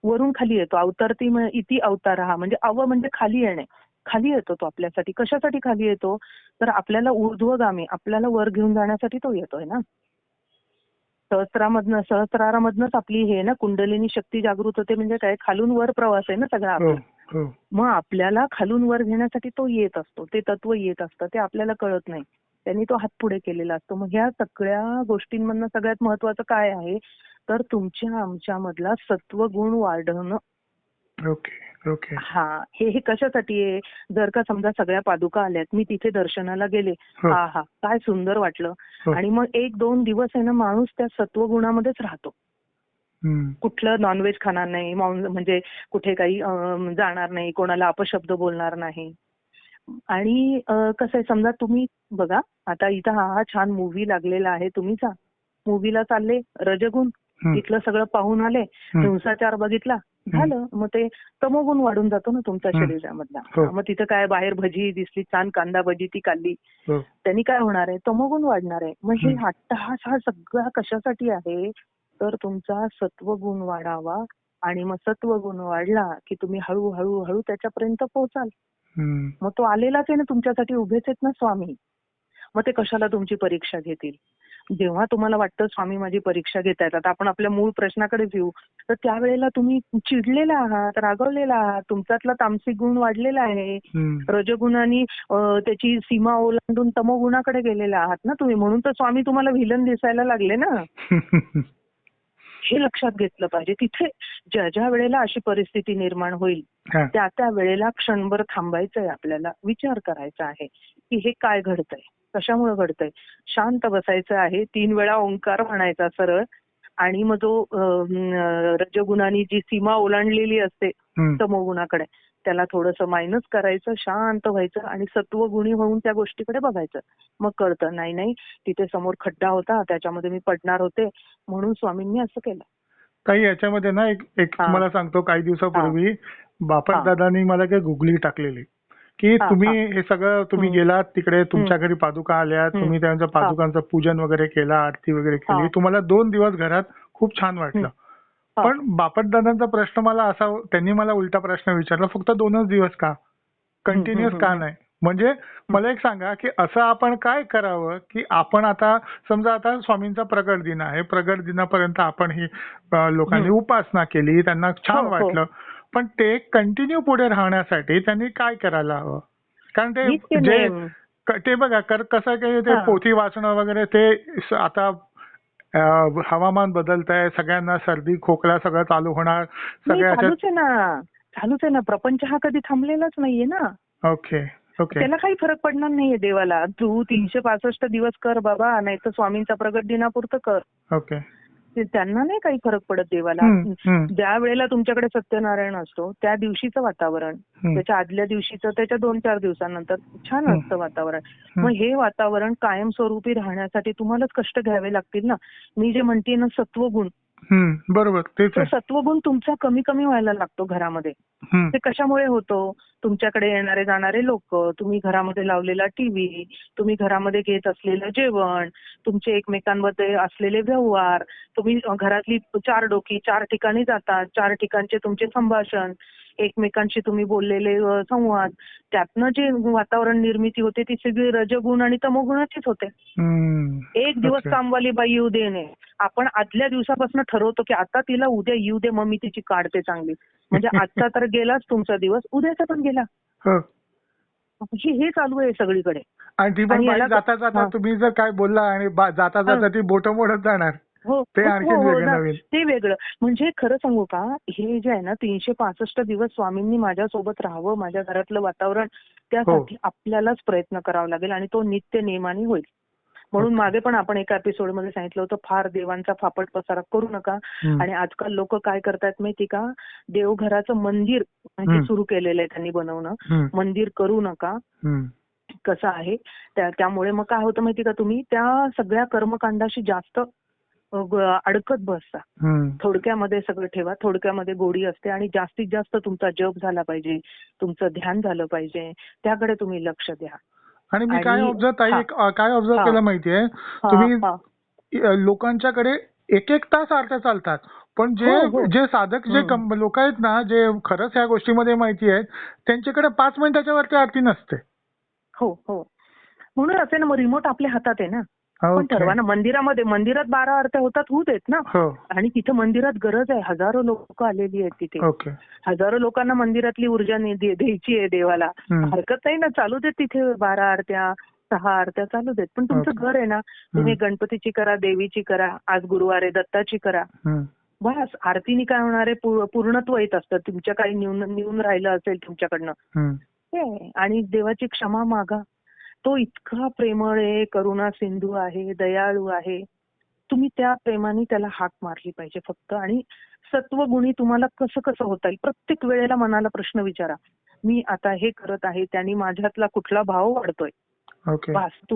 वरून खाली येतो. अवतारती इति अवतार हा, म्हणजे म्हणजे खाली येणे. खाली येतो तो आपल्यासाठी. कशासाठी खाली येतो? तर आपल्याला ऊर्ध्वगामी, आपल्याला वर घेऊन जाण्यासाठी तो येतोय ना. सहस्रारामधनच आपली हे ना, कुंडलिनी शक्ती जागृत होते. म्हणजे काय, खालून वर प्रवास आहे ना सगळा हो. आपला. हो. मग आपल्याला खालून वर घेण्यासाठी तो येत असतो, ते तत्व येत असतं, ते आपल्याला कळत नाही. त्यांनी तो हात पुढे केलेला असतो. मग ह्या सगळ्या गोष्टींमधनं सगळ्यात महत्वाचं काय आहे, तर तुमच्या आमच्यामधला सत्वगुण वाढवणं. ओके. ओके. हा, हे कशासाठी आहे? जर का समजा सगळ्या पादुका आल्यात, मी तिथे दर्शनाला गेले, हो. हा काय सुंदर वाटलं, हो. आणि मग 1-2 दिवस आहे ना माणूस त्या सत्वगुणामध्येच राहतो. हम्म. कुठलं नॉनव्हेज खाणार नाही, म्हणजे कुठे काही जाणार नाही, कोणाला अपशब्द बोलणार नाही. आणि कसं आहे, समजा तुम्ही बघा, आता इथं हा छान मूव्ही लागलेला आहे, तुम्ही जा मूव्हीला चालले, रजगुण तिथलं सगळं पाहून आले, हिंसाचार बघितला, झालं. मग ते तमोगुण वाढून जातो ना तुमच्या शरीरामधला. हो. मग तिथं काय बाहेर भजी दिसली, छान कांदा भजी ती खाल्ली, हो. त्यांनी काय होणार आहे? तमोगुण वाढणार आहे. मग हे अट्टहास हा सगळा कशासाठी आहे? तर तुमचा सत्वगुण वाढावा, आणि मग सत्वगुण वाढला की तुम्ही हळूहळू हळू त्याच्यापर्यंत पोहोचाल. मग तो आलेलाच आहे ना, तुमच्यासाठी उभेच आहेत ना स्वामी. मग ते कशाला तुमची परीक्षा घेतील? जेव्हा तुम्हाला वाटतं स्वामी माझी परीक्षा घेत आहेत, आता आपण आपल्या मूळ प्रश्नाकडेच येऊ, तर त्यावेळेला तुम्ही चिडलेला आहात, रागवलेला आहात, तुमच्यातला तामसिक गुण वाढलेला आहे, रजगुणाने त्याची सीमा ओलांडून तमोगुणाकडे गेलेला आहात ना तुम्ही, म्हणून तर स्वामी तुम्हाला व्हिलन दिसायला लागले ना. हे लक्षात घेतलं पाहिजे. तिथे ज्या ज्या वेळेला अशी परिस्थिती निर्माण होईल, त्या त्या वेळेला क्षणभर थांबायचंय, आपल्याला विचार करायचा आहे की हे काय घडतंय, कशामुळे घडतंय. शांत बसायचं आहे, 3 वेळा ओंकार म्हणायचा सरळ, आणि मग जो रजगुणानी जी सीमा ओलांडलेली असते तमोगुणाकडे, त्याला थोडंसं मायनस करायचं, शांत व्हायचं, आणि सत्वगुणी होऊन त्या गोष्टीकडे बघायचं. मग कळतं, नाही तिथे समोर खड्डा होता, त्याच्यामध्ये मी पडणार होते, म्हणून स्वामींनी असं केलं. काही याच्यामध्ये ना एक तुम्हाला सांगतो, काही दिवसापूर्वी बापट दादांनी मला काही गुगली टाकलेली की तुम्ही हे सगळं तुम्ही गेलात तिकडे, तुमच्या घरी पादुका आल्या, तुम्ही त्यांच्या पादुकांचं पूजन वगैरे केलं, आरती वगैरे केली, तुम्हाला 2 दिवस घरात खूप छान वाटलं. पण बापट दादांचा प्रश्न मला असा, त्यांनी मला उलटा प्रश्न विचारला, फक्त 2च दिवस का, कंटिन्युअस का नाही? म्हणजे मला एक सांगा की असं आपण काय करावं की आपण आता समजा आता स्वामींचा प्रगट दिन आहे, प्रगट दिनापर्यंत आपण ही लोकांनी उपासना केली, त्यांना छान वाटलं, पण ते कंटिन्यू पुढे राहण्यासाठी त्यांनी काय करायला हवं? कारण ते बघा कसं काही ते पोथी वाचणं वगैरे, ते आता हवामान बदलत आहे, सगळ्यांना सर्दी खोकला सगळं चालू होणार, चालूच आहे ना, प्रपंच हा कधी थांबलेलाच नाहीये ना. ओके. त्याला काही फरक पडणार नाहीये देवाला. तू 365 दिवस कर बाबा, नाही तर स्वामींचा प्रगट दिनापुरतं कर. ओके. त्यांना नाही काही फरक पडत देवाला. ज्या वेळेला तुमच्याकडे सत्यनारायण असतो त्या दिवशीचं वातावरण, त्याच्या आदल्या दिवशीचं, त्याच्या 2-4 दिवसानंतर छान असतं वातावरण. मग हे वातावरण कायमस्वरूपी राहण्यासाठी तुम्हालाच कष्ट घ्यावे लागतील ना. मी जे म्हणते ना सत्वगुण, बरोबर, तेच तो सत्वगुण तुमचा कमी कमी व्हायला लागतो घरामध्ये. ते कशामुळे होतो? तुमच्याकडे येणारे जाणारे लोक, तुम्ही घरामध्ये लावलेला टीव्ही, तुम्ही घरामध्ये घेत असलेलं जेवण, तुमचे एकमेकांमध्ये असलेले व्यवहार, तुम्ही घरातली 4 डोकी 4 ठिकाणी जातात, 4 ठिकाणचे तुमचे संभाषण, एकमेकांशी तुम्ही बोललेले संवाद, त्यातनं जे वातावरण निर्मिती होते ती सगळी रजगुण आणि तमोगुणाचीच होते. एक दिवस कामवाली बाई येऊ दे नये, आपण आदल्या दिवसापासून ठरवतो की आता तिला उद्या येऊ दे, मग मी तिची काढते चांगली. म्हणजे आजचा तर गेलाच तुमचा दिवस, उद्याचा पण गेला. हे चालू आहे सगळीकडे. आणि ती पण जाता जाता तुम्ही जर काय बोलला आणि जाता जाता ती बोटं मोडत जाणार, ते आणखी नवीन. ते वेगळं. म्हणजे खरं सांगू का, हे जे आहे ना 365 दिवस स्वामींनी माझ्यासोबत राहावं, माझ्या घरातलं वातावरण, त्यासाठी आपल्यालाच प्रयत्न करावा लागेल, आणि तो नित्य नियमाने होईल. म्हणून मागे पण आपण एका एपिसोडमध्ये सांगितलं होतं, फार देवांचा फापट पसारा करू नका. आणि आजकाल लोक काय करतात माहिती का, देवघराचं मंदिर म्हणजे सुरू केलेलं आहे त्यांनी बनवणं, मंदिर करू नका. कसं आहे त्यामुळे मग काय होतं माहिती का, तुम्ही त्या सगळ्या कर्मकांडाशी जास्त अडकत बसता. थोडक्यामध्ये सगळं ठेवा, थोडक्यामध्ये गोडी असते, आणि जास्तीत जास्त तुमचा जप झाला पाहिजे, तुमचं ध्यान झालं पाहिजे, त्याकडे तुम्ही लक्ष द्या. आणि मी काय ऑब्झर्व केलं माहितीये, तुम्ही लोकांच्याकडे 1-1 तास आरत्या चालतात, पण जे साधक जे लोक आहेत ना, जे खरंच ह्या गोष्टीमध्ये माहिती आहेत, त्यांच्याकडे 5 मिनिटाच्या वरती आरती नसते. हो, म्हणून असे ना, मग रिमोट आपल्या हातात आहे ना. पण ठरवा ना, मंदिरात 12 आरत्या होतात, होऊ देत ना. आणि तिथे मंदिरात गरज आहे, हजारो लोक आलेली आहेत तिथे, हजारो लोकांना मंदिरातली ऊर्जा द्यायची आहे देवाला, हरकत नाही ना, चालू देत तिथे 12 आरत्या 6 आरत्या चालू देत. पण तुमचं घर आहे ना, तुम्ही गणपतीची करा, देवीची करा, आज गुरुवार आहे दत्ताची करा, बस आरतीने काय होणार आहे, पूर्णत्व येत असतं. तुमच्या काही न्यून राहिलं असेल तुमच्याकडनं हम्म. ते, आणि देवाची क्षमा मागा. तो इतका प्रेमळ आहे, करुणा सिंधू आहे, दयाळू आहे. तुम्ही त्या प्रेमाने त्याला हाक मारली पाहिजे फक्त. आणि सत्वगुणी तुम्हाला कसं कसं होता येईल, प्रत्येक वेळेला मनाला प्रश्न विचारा, मी आता हे करत आहे त्याने माझ्यातला कुठला भाव वाढतोय. ओके. बस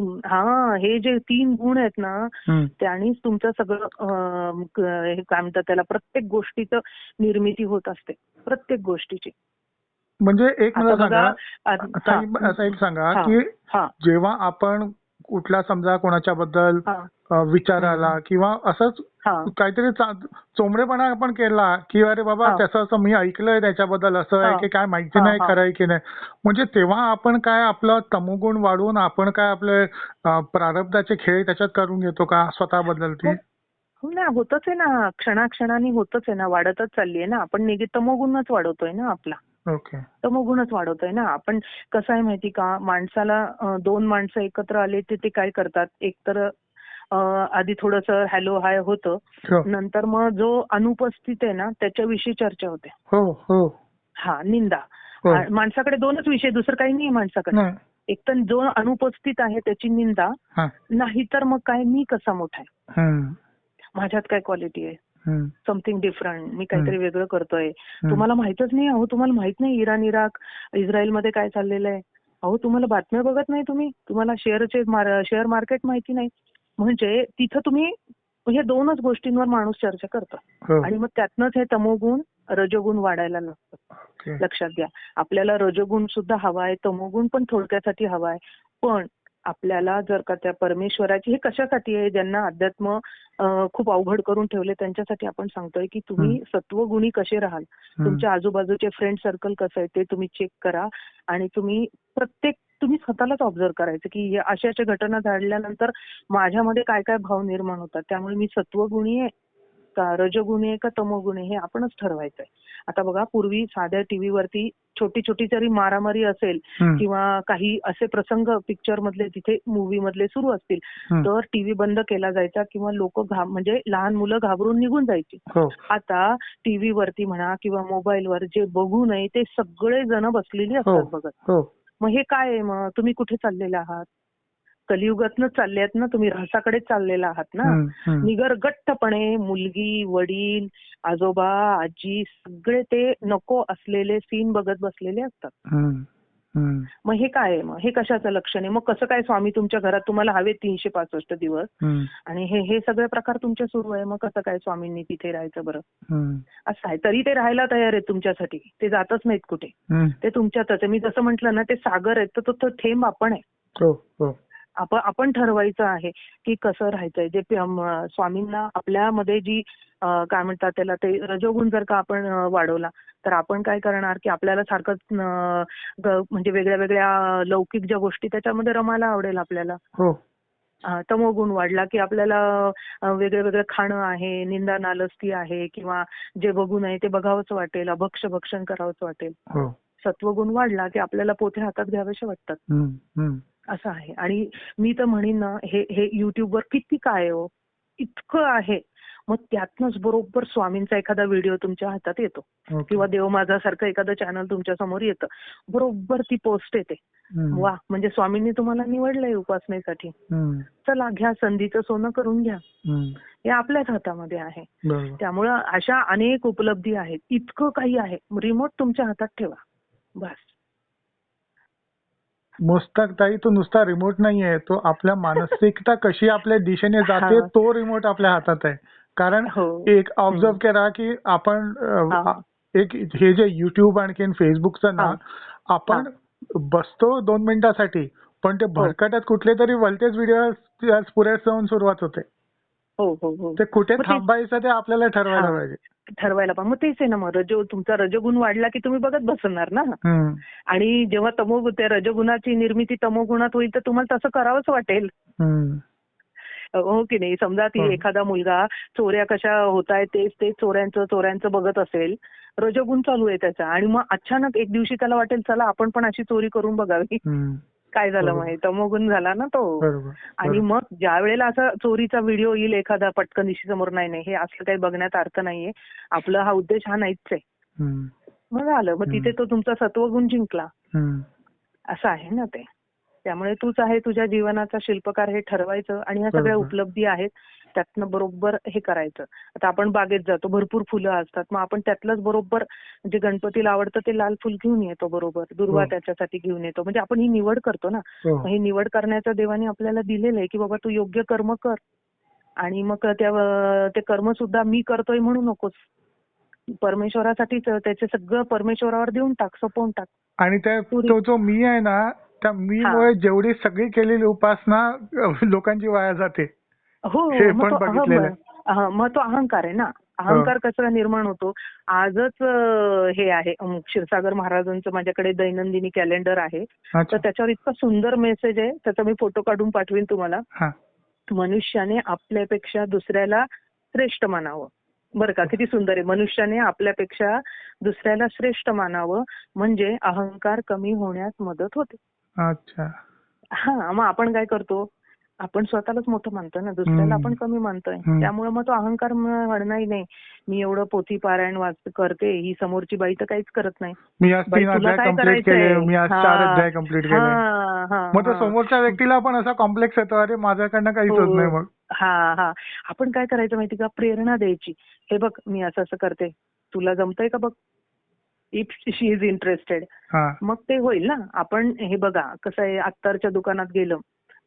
हे जे 3 गुण आहेत ना, हम्म. त्यानेच तुमचं सगळं हे काय म्हणतात त्याला, प्रत्येक गोष्टीचं निर्मिती होत असते, प्रत्येक गोष्टीची. म्हणजे एक मला आता बघा, सांगा ताई, असं एक सांगा हा, की हा, जेव्हा आपण कुठला समजा कोणाच्या बद्दल हा, विचार आला किंवा असंच हा, काहीतरी चोंबडेपणा आपण केला की अरे बाबा हा. त्याचं असं मी ऐकलंय त्याच्याबद्दल असं आहे हा. की काय माहिती हा, नाही हा. खरं आहे की नाही, म्हणजे तेव्हा आपण काय आपलं तमोगुण वाढवून आपण काय आपले प्रारब्धाचे खेळ त्याच्यात करून घेतो का स्वतःबद्दल ती? हो ना, होतच आहे ना, क्षणाक्षणाने होतच आहे ना, वाढतच चालली आहे ना. आपण तमोगुणच वाढवतोय ना आपला. ओके. तमोगुणच वाढवतोय ना आपण. कसं आहे माहिती का, माणसाला 2 माणसं एकत्र आले ते काय करतात, एक तर आधी थोडंसं हॅलो हाय होतं, हो नंतर मग जो अनुपस्थित आहे ना त्याच्याविषयी चर्चा होते. हो हो हा, निंदा. हो. माणसाकडे 2च विषय, दुसरं काही नाही माणसाकडे. नाही. एक तर जो अनुपस्थित आहे त्याची निंदा, हा. नाहीतर मग काय, मी कसा मोठा आहे, हम्म. माझ्यात काय क्वालिटी आहे, हम्म. समथिंग डिफरंट, मी काहीतरी वेगळं करतोय. हम्म. तुम्हाला माहितच नाही. अहो, तुम्हाला माहित नाही इराक इस्रायलमध्ये काय चाललेलं आहे. अहो, तुम्हाला बातम्या बघत नाही तुम्ही, तुम्हाला शेअर मार्केट माहिती नाही. म्हणजे तिथं तुम्ही हे 2च गोष्टींवर माणूस चर्चा करतो. हो. आणि मग त्यातनंच हे तमोगुण रजोगुण वाढायला लागतं. ओके. लक्षात घ्या, आपल्याला रजोगुण सुद्धा हवा आहे, तमोगुण पण थोडक्यासाठी हवा आहे. पण आपल्याला जर का त्या परमेश्वराची, हे कशासाठी आहे, ज्यांना अध्यात्म खूप अवघड करून ठेवले त्यांच्यासाठी आपण सांगतोय की तुम्ही सत्वगुणी कसे राहाल, तुमच्या आजूबाजूचे फ्रेंड सर्कल कसं आहे ते तुम्ही चेक करा. आणि तुम्ही स्वतःलाच ऑब्झर्व करायचं की अशा अशा घटना घडल्यानंतर माझ्यामध्ये काय काय भाव निर्माण होतात. त्यामुळे मी सत्वगुणी आहे का रजोगुणी आहे का तमोगुणी आहे, हे आपणच ठरवायचंय. आता बघा, पूर्वी साध्या टीव्हीवरती छोटी छोटी जरी मारामारी असेल किंवा काही असे प्रसंग पिक्चर मधले, तिथे मूवी मधले सुरू असतील, तर टीव्ही बंद केला जायचा किंवा लोक म्हणजे लहान मुलं घाबरून निघून जायची. हो. आता टीव्हीवरती म्हणा किंवा मोबाईलवर जे बघू नये ते सगळे जण बसलेली असतात बघत. हो. मग हे काय आहे, मग तुम्ही कुठे चाललेले आहात? कलियुगातनं चालले आहेत ना तुम्ही, ऱ्हासाकडे चाललेला आहात ना. निगरगट्टपणे मुलगी, वडील, आजोबा, आजी सगळे ते नको असलेले सीन बघत बसलेले असतात. मग हे काय आहे, मग हे कशाचं लक्षण आहे? मग कसं काय स्वामी तुमच्या घरात तुम्हाला हवे 365 दिवस आणि हे सगळे प्रकार तुमच्या सुरू आहे, मग कसं काय स्वामींनी तिथे राहायचं बरं? असं आहे. तरी ते राहायला तयार आहेत तुमच्यासाठी, ते जातच नाहीत कुठे, ते तुमच्यातच आहे. मी जसं म्हटलं ना, ते सागर आहे तर तो थेंब आपण आहे. आपण ठरवायचं आहे की कसं राहायचंय. जे स्वामींना आपल्यामध्ये जी काय म्हणतात त्याला, ते रजोगुण जर का आपण वाढवला तर आपण काय करणार की आपल्याला सारखंच म्हणजे वेगळ्या वेगळ्या लौकिक ज्या गोष्टी त्याच्यामध्ये रमायला आवडेल आपल्याला. तमोगुण वाढला की आपल्याला वेगळं वेगळं खाणं आहे, निंदा नालस्ती आहे किंवा जे बघू नये ते बघावंच वाटेल, भक्षण करावंच वाटेल. सत्वगुण वाढला की आपल्याला पोथे हातात घ्यावेसे वाटतात. असं आहे. आणि मी तर म्हणेन ना, हे युट्यूबवर किती काय हो, इतकं आहे. मग त्यातनंच बरोबर स्वामींचा एखादा व्हिडिओ तुमच्या हातात येतो किंवा देव माझासारखं एखादं चॅनल तुमच्या समोर येतं, बरोबर ती पोस्ट येते. वा, म्हणजे स्वामींनी तुम्हाला निवडलंय उपासनेसाठी, चला घ्या, संधीचं सोनं करून घ्या. हे आपल्याच हातामध्ये आहे. त्यामुळं अशा अनेक उपलब्धी आहेत, इतकं काही आहे. रिमोट तुमच्या हातात ठेवा, बस. मुस्तक ताई, तो नुसता रिमोट नाहीये, तो आपल्या मानसिकता कशी आपल्या दिशेने जाते तो रिमोट आपल्या हातात आहे. कारण एक ऑब्झर्व करा की आपण एक हे जे युट्यूब आणखीन फेसबुकचं ना, आपण बसतो 2 मिनिटासाठी, पण ते भरकटत कुठले तरी वलतेच व्हिडिओ पुढे जाऊन सुरुवात होते. ते कुठे थांबायचं ते आपल्याला ठरवायला पाहिजे. मग तेच आहे ना, मग तुमचा रजोगुण वाढला की तुम्ही बघत बसणार ना. आणि जेव्हा त्या रजोगुणाची निर्मिती तमोगुणात होईल तर तुम्हाला तसं करावंच वाटेल. हो की नाही? समजा ती एखादा मुलगा चोऱ्या कशा होत आहेत ते चोऱ्यांचं बघत असेल, रजोगुण चालू आहे त्याचा, आणि मग अचानक एक दिवशी त्याला वाटेल चला आपण पण अशी चोरी करून बघावी. काय झालं मग तमोगुण झाला ना तो. बरोबर आणि मग ज्या वेळेला असा चोरीचा व्हिडिओ येईल एखादा पटकन दिशेसमोर, नाही नाही हे असलं काही बघण्यात अर्थ नाहीये, आपला हा उद्देश हा नाहीच आहे. मग झालं, मग तिथे तो तुमचा सत्वगुण जिंकला. असं आहे ना ते. त्यामुळे तूच आहे तुझ्या जीवनाचा शिल्पकार हे ठरवायचं आणि ह्या सगळ्या उपलब्धी आहेत त्यातनं बरोबर हे करायचं. आता आपण बागेत जातो, भरपूर फुलं असतात, मग आपण त्यातलंच बरोबर जे गणपतीला आवडतं ते लाल फुल घेऊन येतो, बरोबर दुर्वा त्याच्यासाठी घेऊन येतो. म्हणजे आपण ही निवड करतो ना. ही निवड करण्याचं देवाने आपल्याला दिलेलं आहे की बाबा तू योग्य कर्म कर आणि मग ते कर्म सुद्धा मी करतोय म्हणू नकोस. परमेश्वरासाठीच त्याचे सगळं परमेश्वरावर देऊन टाक, सोपवून टाक. आणि तो जो मी आहे ना, त्या मीमुळे जेवढी सगळी केलेली उपासना लोकांची वाया जाते. हो, हे पण बघितलेलं आहे. मग तो अहंकार आहे ना. अहंकार कसा निर्माण होतो. आजच हे आहे क्षीरसागर महाराजांचं माझ्याकडे दैनंदिनी कॅलेंडर आहे, तर त्याच्यावर इतका सुंदर मेसेज आहे, त्याचा मी फोटो काढून पाठवीन तुम्हाला. मनुष्याने आपल्यापेक्षा दुसऱ्याला श्रेष्ठ मानावं. बरं का, किती सुंदर आहे. मनुष्याने आपल्यापेक्षा दुसऱ्याला श्रेष्ठ मानावं म्हणजे अहंकार कमी होण्यास मदत होते. अच्छा. मग आपण काय करतो, आपण स्वतःलाच मोठं मानतोय ना, दुसऱ्याला आपण कमी मानतोय. त्यामुळे मग तो अहंकार म्हणणार नाही मी एवढं पोथी पारायण करते, ही समोरची बाई तर काहीच करत नाही. मी आज 3 अध्याय कंप्लीट केले, मी आज 4 अध्याय कंप्लीट केले. मग तो समोरच्या व्यक्तीला पण असा कॉम्प्लेक्स येतो, अरे माझ्याकडनं काहीच होत नाही. मग आपण काय करायचं माहिती का, प्रेरणा द्यायची. हे बघ मी असं असं करते, तुला जमतंय का बघ, इफ शी इज इंटरेस्टेड. मग ते होईल ना. आपण हे बघा कसं आहे, अत्तरच्या दुकानात गेलं,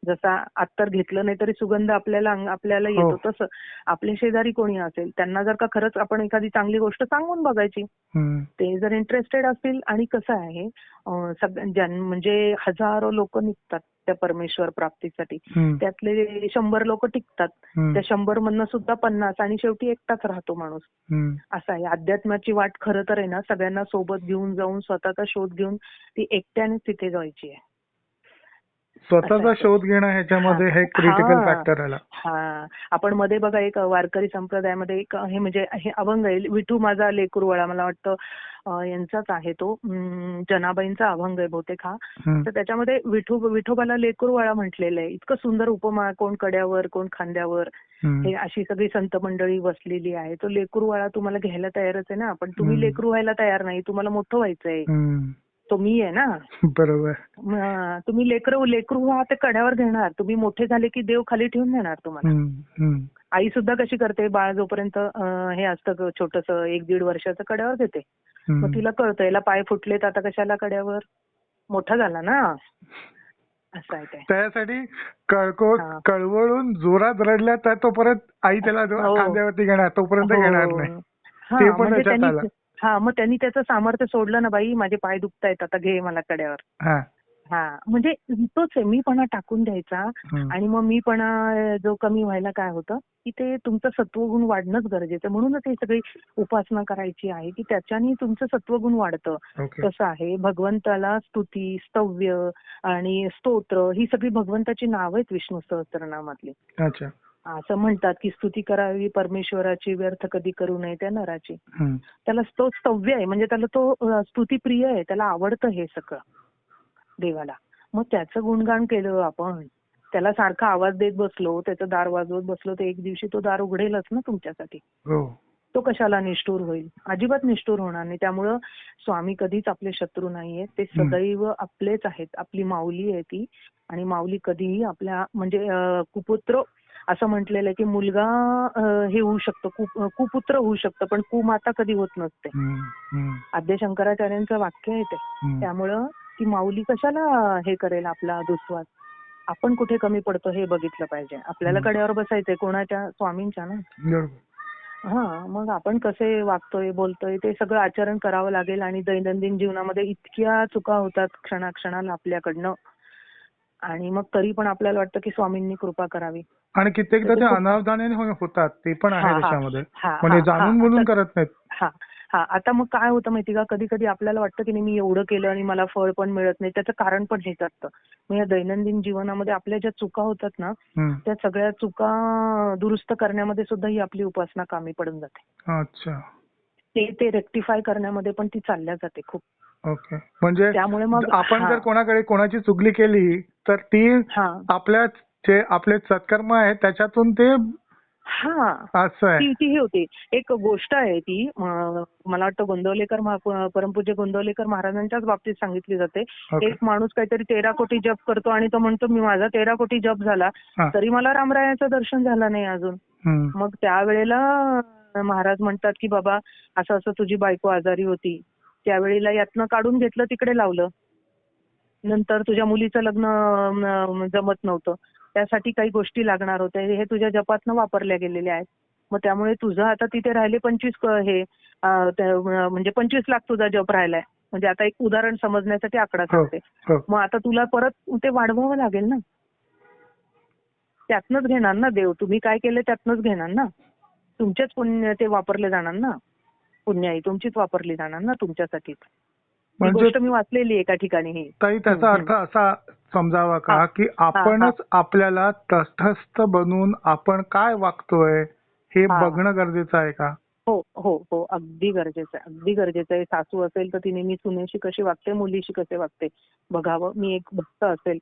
जसा अत्तर घेतलं नाही तरी सुगंध आपल्याला येतो, तसं आपले शेजारी कोणी असेल त्यांना जर का खरंच आपण एखादी चांगली गोष्ट सांगून बघायची, ते जर इंटरेस्टेड असतील. आणि कसं आहे, म्हणजे हजारो लोक निघतात त्या परमेश्वर प्राप्तीसाठी, त्यातले 100 लोक टिकतात, त्या 100 मधनं सुद्धा 50 आणि शेवटी एकटाच राहतो माणूस. असं आहे अध्यात्माची वाट. खरं तर आहे ना, सगळ्यांना सोबत घेऊन जाऊन स्वतःचा शोध घेऊन ती एकट्यानेच तिथे जायची आहे. स्वतःचा शोध घेणं ह्याच्यामध्ये हे क्रिटिकल फॅक्टर आला. आपण मध्ये बघा एक वारकरी संप्रदायामध्ये एक हे म्हणजे हे अभंग आहे, विठू माझा लेकरूवाळा, मला वाटतं यांचाच आहे तो, जनाबाईंचा अभंग आहे बहुतेक हा. तर त्याच्यामध्ये विठोबाला लेकरूवाळा म्हटलेलं आहे. इतकं सुंदर उपमा, कोण कड्यावर कोण खांद्यावर, हे अशी सगळी संत मंडळी बसलेली आहे. तो लेकरूवाळा तुम्हाला घ्यायला तयारच आहे ना, पण तुम्ही लेकरू व्हायला तयार नाही, तुम्हाला मोठं व्हायचंय. तो मी आहे ना. बरोबर. तुम्ही लेकरू व्हा ते कड्यावर घेणार, तुम्ही मोठे झाले की देव खाली ठेवून देणार तुम्हाला. आई सुद्धा कशी करते, बाळ जोपर्यंत हे असतं छोटंसं 1-1.5 वर्षाचं, कड्यावर देते. मग तिला कळतं याला पाय फुटलेत, आता कशाला कड्यावर, मोठा झाला ना. असं आहे ते. त्यासाठी कळवळून जोरात रडल्या तर तोपर्यंत आई त्याला खांद्यावरती घेणार, तोपर्यंत घेणार नाही. ते पण त्याच्यात आलं. मग त्यांनी त्याचं सामर्थ्य सोडलं ना, बाई माझे पाय दुखतायत आता घे मला कड्यावर. म्हणजे तोच आहे, मीपणा टाकून द्यायचा. आणि मग मीपणा जो कमी व्हायला काय होतं की ते तुमचं सत्वगुण वाढणंच गरजेचं. म्हणूनच ही सगळी उपासना करायची आहे की त्याच्याने तुमचं सत्वगुण वाढतं. कसं आहे, भगवंताला स्तुती, स्तव्य आणि स्तोत्र ही सगळी भगवंताची नावं आहेत विष्णू सहस्त्रनामातली. असं म्हणतात की स्तुती करावी परमेश्वराची, व्यर्थ कधी करू नये त्या नराची. त्याला तो स्तव्य आहे, म्हणजे त्याला तो स्तुती प्रिय आहे, त्याला आवडतं हे सगळं देवाला. मग त्याचं गुणगान केलं आपण, त्याला सारखा आवाज देत बसलो, त्याचं दार वाजवत बसलो, तर एक दिवशी तो दार उघडेलच ना तुमच्यासाठी. तो कशाला निष्ठुर होईल, अजिबात निष्ठुर होणार नाही. त्यामुळं स्वामी कधीच आपले शत्रू नाहीयेत, ते सदैव आपलेच आहेत. आपली माऊली आहे ती, आणि माऊली कधीही आपल्या म्हणजे कुपुत्र असं म्हटलेलं आहे की मुलगा हे होऊ शकतो, कुपुत्र होऊ शकतं, पण कुमाता कधी होत नसते. आद्य शंकराचार्यांचं वाक्य आहे ते. त्यामुळं ती माऊली कशाला हे करेल आपला दुस्वास. आपण कुठे कमी पडतो हे बघितलं पाहिजे. आपल्याला कड्यावर बसायचंय कोणाच्या, स्वामींच्या ना. मग आपण कसे वागतोय, बोलतोय ते सगळं आचरण करावं लागेल. आणि दैनंदिन जीवनामध्ये इतक्या चुका होतात क्षणाक्षणाला आपल्याकडनं, आणि मग तरी पण आपल्याला वाटतं की स्वामींनी कृपा करावी. आणि कित्येकदा ते अनावधानाने होतात, ते पण आहे त्याच्यामध्ये, म्हणजे जाणून बोलून करत नाहीत. आता मग काय होतं माहिती का, कधी कधी आपल्याला वाटतं की मी एवढं केलं आणि मला फळ पण मिळत नाही. त्याचं कारण पण हेच असतं. मग या दैनंदिन जीवनामध्ये आपल्या ज्या चुका होतात ना, त्या सगळ्या चुका दुरुस्त करण्यामध्ये सुद्धा ही आपली उपासना कामी पडून जाते. ते रेक्टिफाय करण्यामध्ये पण ती चालल्या जाते खूप. ओके. म्हणजे त्यामुळे मग आपण जर कोणाकडे कोणाची चुगली केली तर ती आपल्या जे आपले सत्कर्म आहे त्याच्यातून ते असं आहे. ती ही होती. एक गोष्ट आहे ती मला वाटतं गोंदवलेकर परमपूज्य गोंदवलेकर महाराजांच्याच बाबतीत सांगितली जाते. एक माणूस काहीतरी 13 कोटी जप करतो आणि तो म्हणतो मी माझा 13 कोटी जप झाला तरी मला रामरायाचं दर्शन झालं नाही अजून. मग त्यावेळेला महाराज म्हणतात की बाबा असं असं तुझी बायको आजारी होती, त्यावेळेला यातनं काढून घेतलं तिकडे लावलं. नंतर तुझ्या मुलीचं लग्न जमत नव्हतं, त्यासाठी काही गोष्टी लागणार होत्या, हे तुझ्या जपातनं वापरल्या गेलेल्या आहेत. मग त्यामुळे तुझं आता तिथे राहिले 25 म्हणजे 25 लाख तुझा जप राहिलाय. म्हणजे आता एक उदाहरण समजण्यासाठी आकडा सांगते. मग आता तुला परत ते वाढवावं लागेल ना. त्यातनंच घेणार ना देव. तुम्ही काय केलं त्यातनंच घेणार ना. तुमचेच पुण्य ते वापरले जाणार ना. पुण्याई तुमचीच वापरली जाणार ना तुमच्यासाठीच. ही गोष्ट मी वाचलेली एका ठिकाणी. ही ताई त्याचा अर्थ असा समजावा का की आपणच आपल्याला तटस्थ बनून आपण काय वागतोय हे बघणं गरजेचं आहे का? हो हो हो अगदी गरजेचं आहे. अगदी गरजेचं आहे. सासू असेल तर तिने मी सुनेशी कशी वागते, मुलीशी कसे वागते बघावं. मी एक भक्त असेल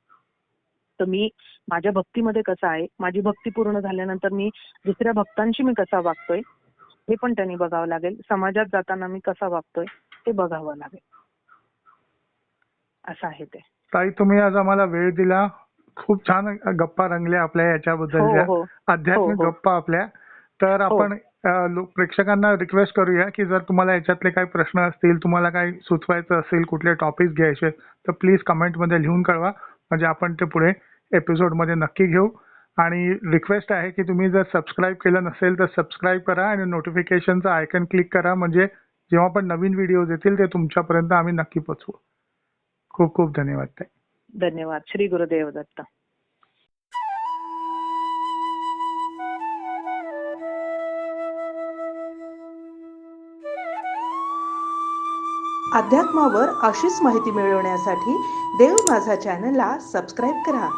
तर मी माझ्या भक्तीमध्ये कसं आहे, माझी भक्ती पूर्ण झाल्यानंतर मी दुसऱ्या भक्तांशी मी कसा वागतोय हे पण त्यांनी बघावं लागेल. समाजात जाताना मी कसा वागतोय ते बघावं लागेल. असं आहे ते. ताई तुम्ही आज आम्हाला वेळ दिला. खूप छान गप्पा रंगल्या आपल्या याच्याबद्दलच्या आध्यात्मिक गप्पा आपल्या. तर आपण प्रेक्षकांना रिक्वेस्ट करूया की जर तुम्हाला याच्यातले काही प्रश्न असतील, तुम्हाला काही सुचवायचं असेल, कुठले टॉपिक्स घ्यायचे तर प्लीज कमेंटमध्ये लिहून कळवा. म्हणजे आपण ते पुढे एपिसोडमध्ये नक्की घेऊ. आणि रिक्वेस्ट आहे की तुम्ही जर सबस्क्राईब केलं नसेल तर सबस्क्राईब करा आणि नोटिफिकेशनचं आयकन क्लिक करा. म्हणजे जेव्हा पण नवीन व्हिडिओज येतील ते तुमच्यापर्यंत आम्ही नक्की पोचवू. खूप खूप धन्यवाद ताई. धन्यवाद. श्री गुरुदेव दत्त. अध्यात्मावर अशीच माहिती मिळवण्यासाठी देव माझा चॅनलला सबस्क्राईब करा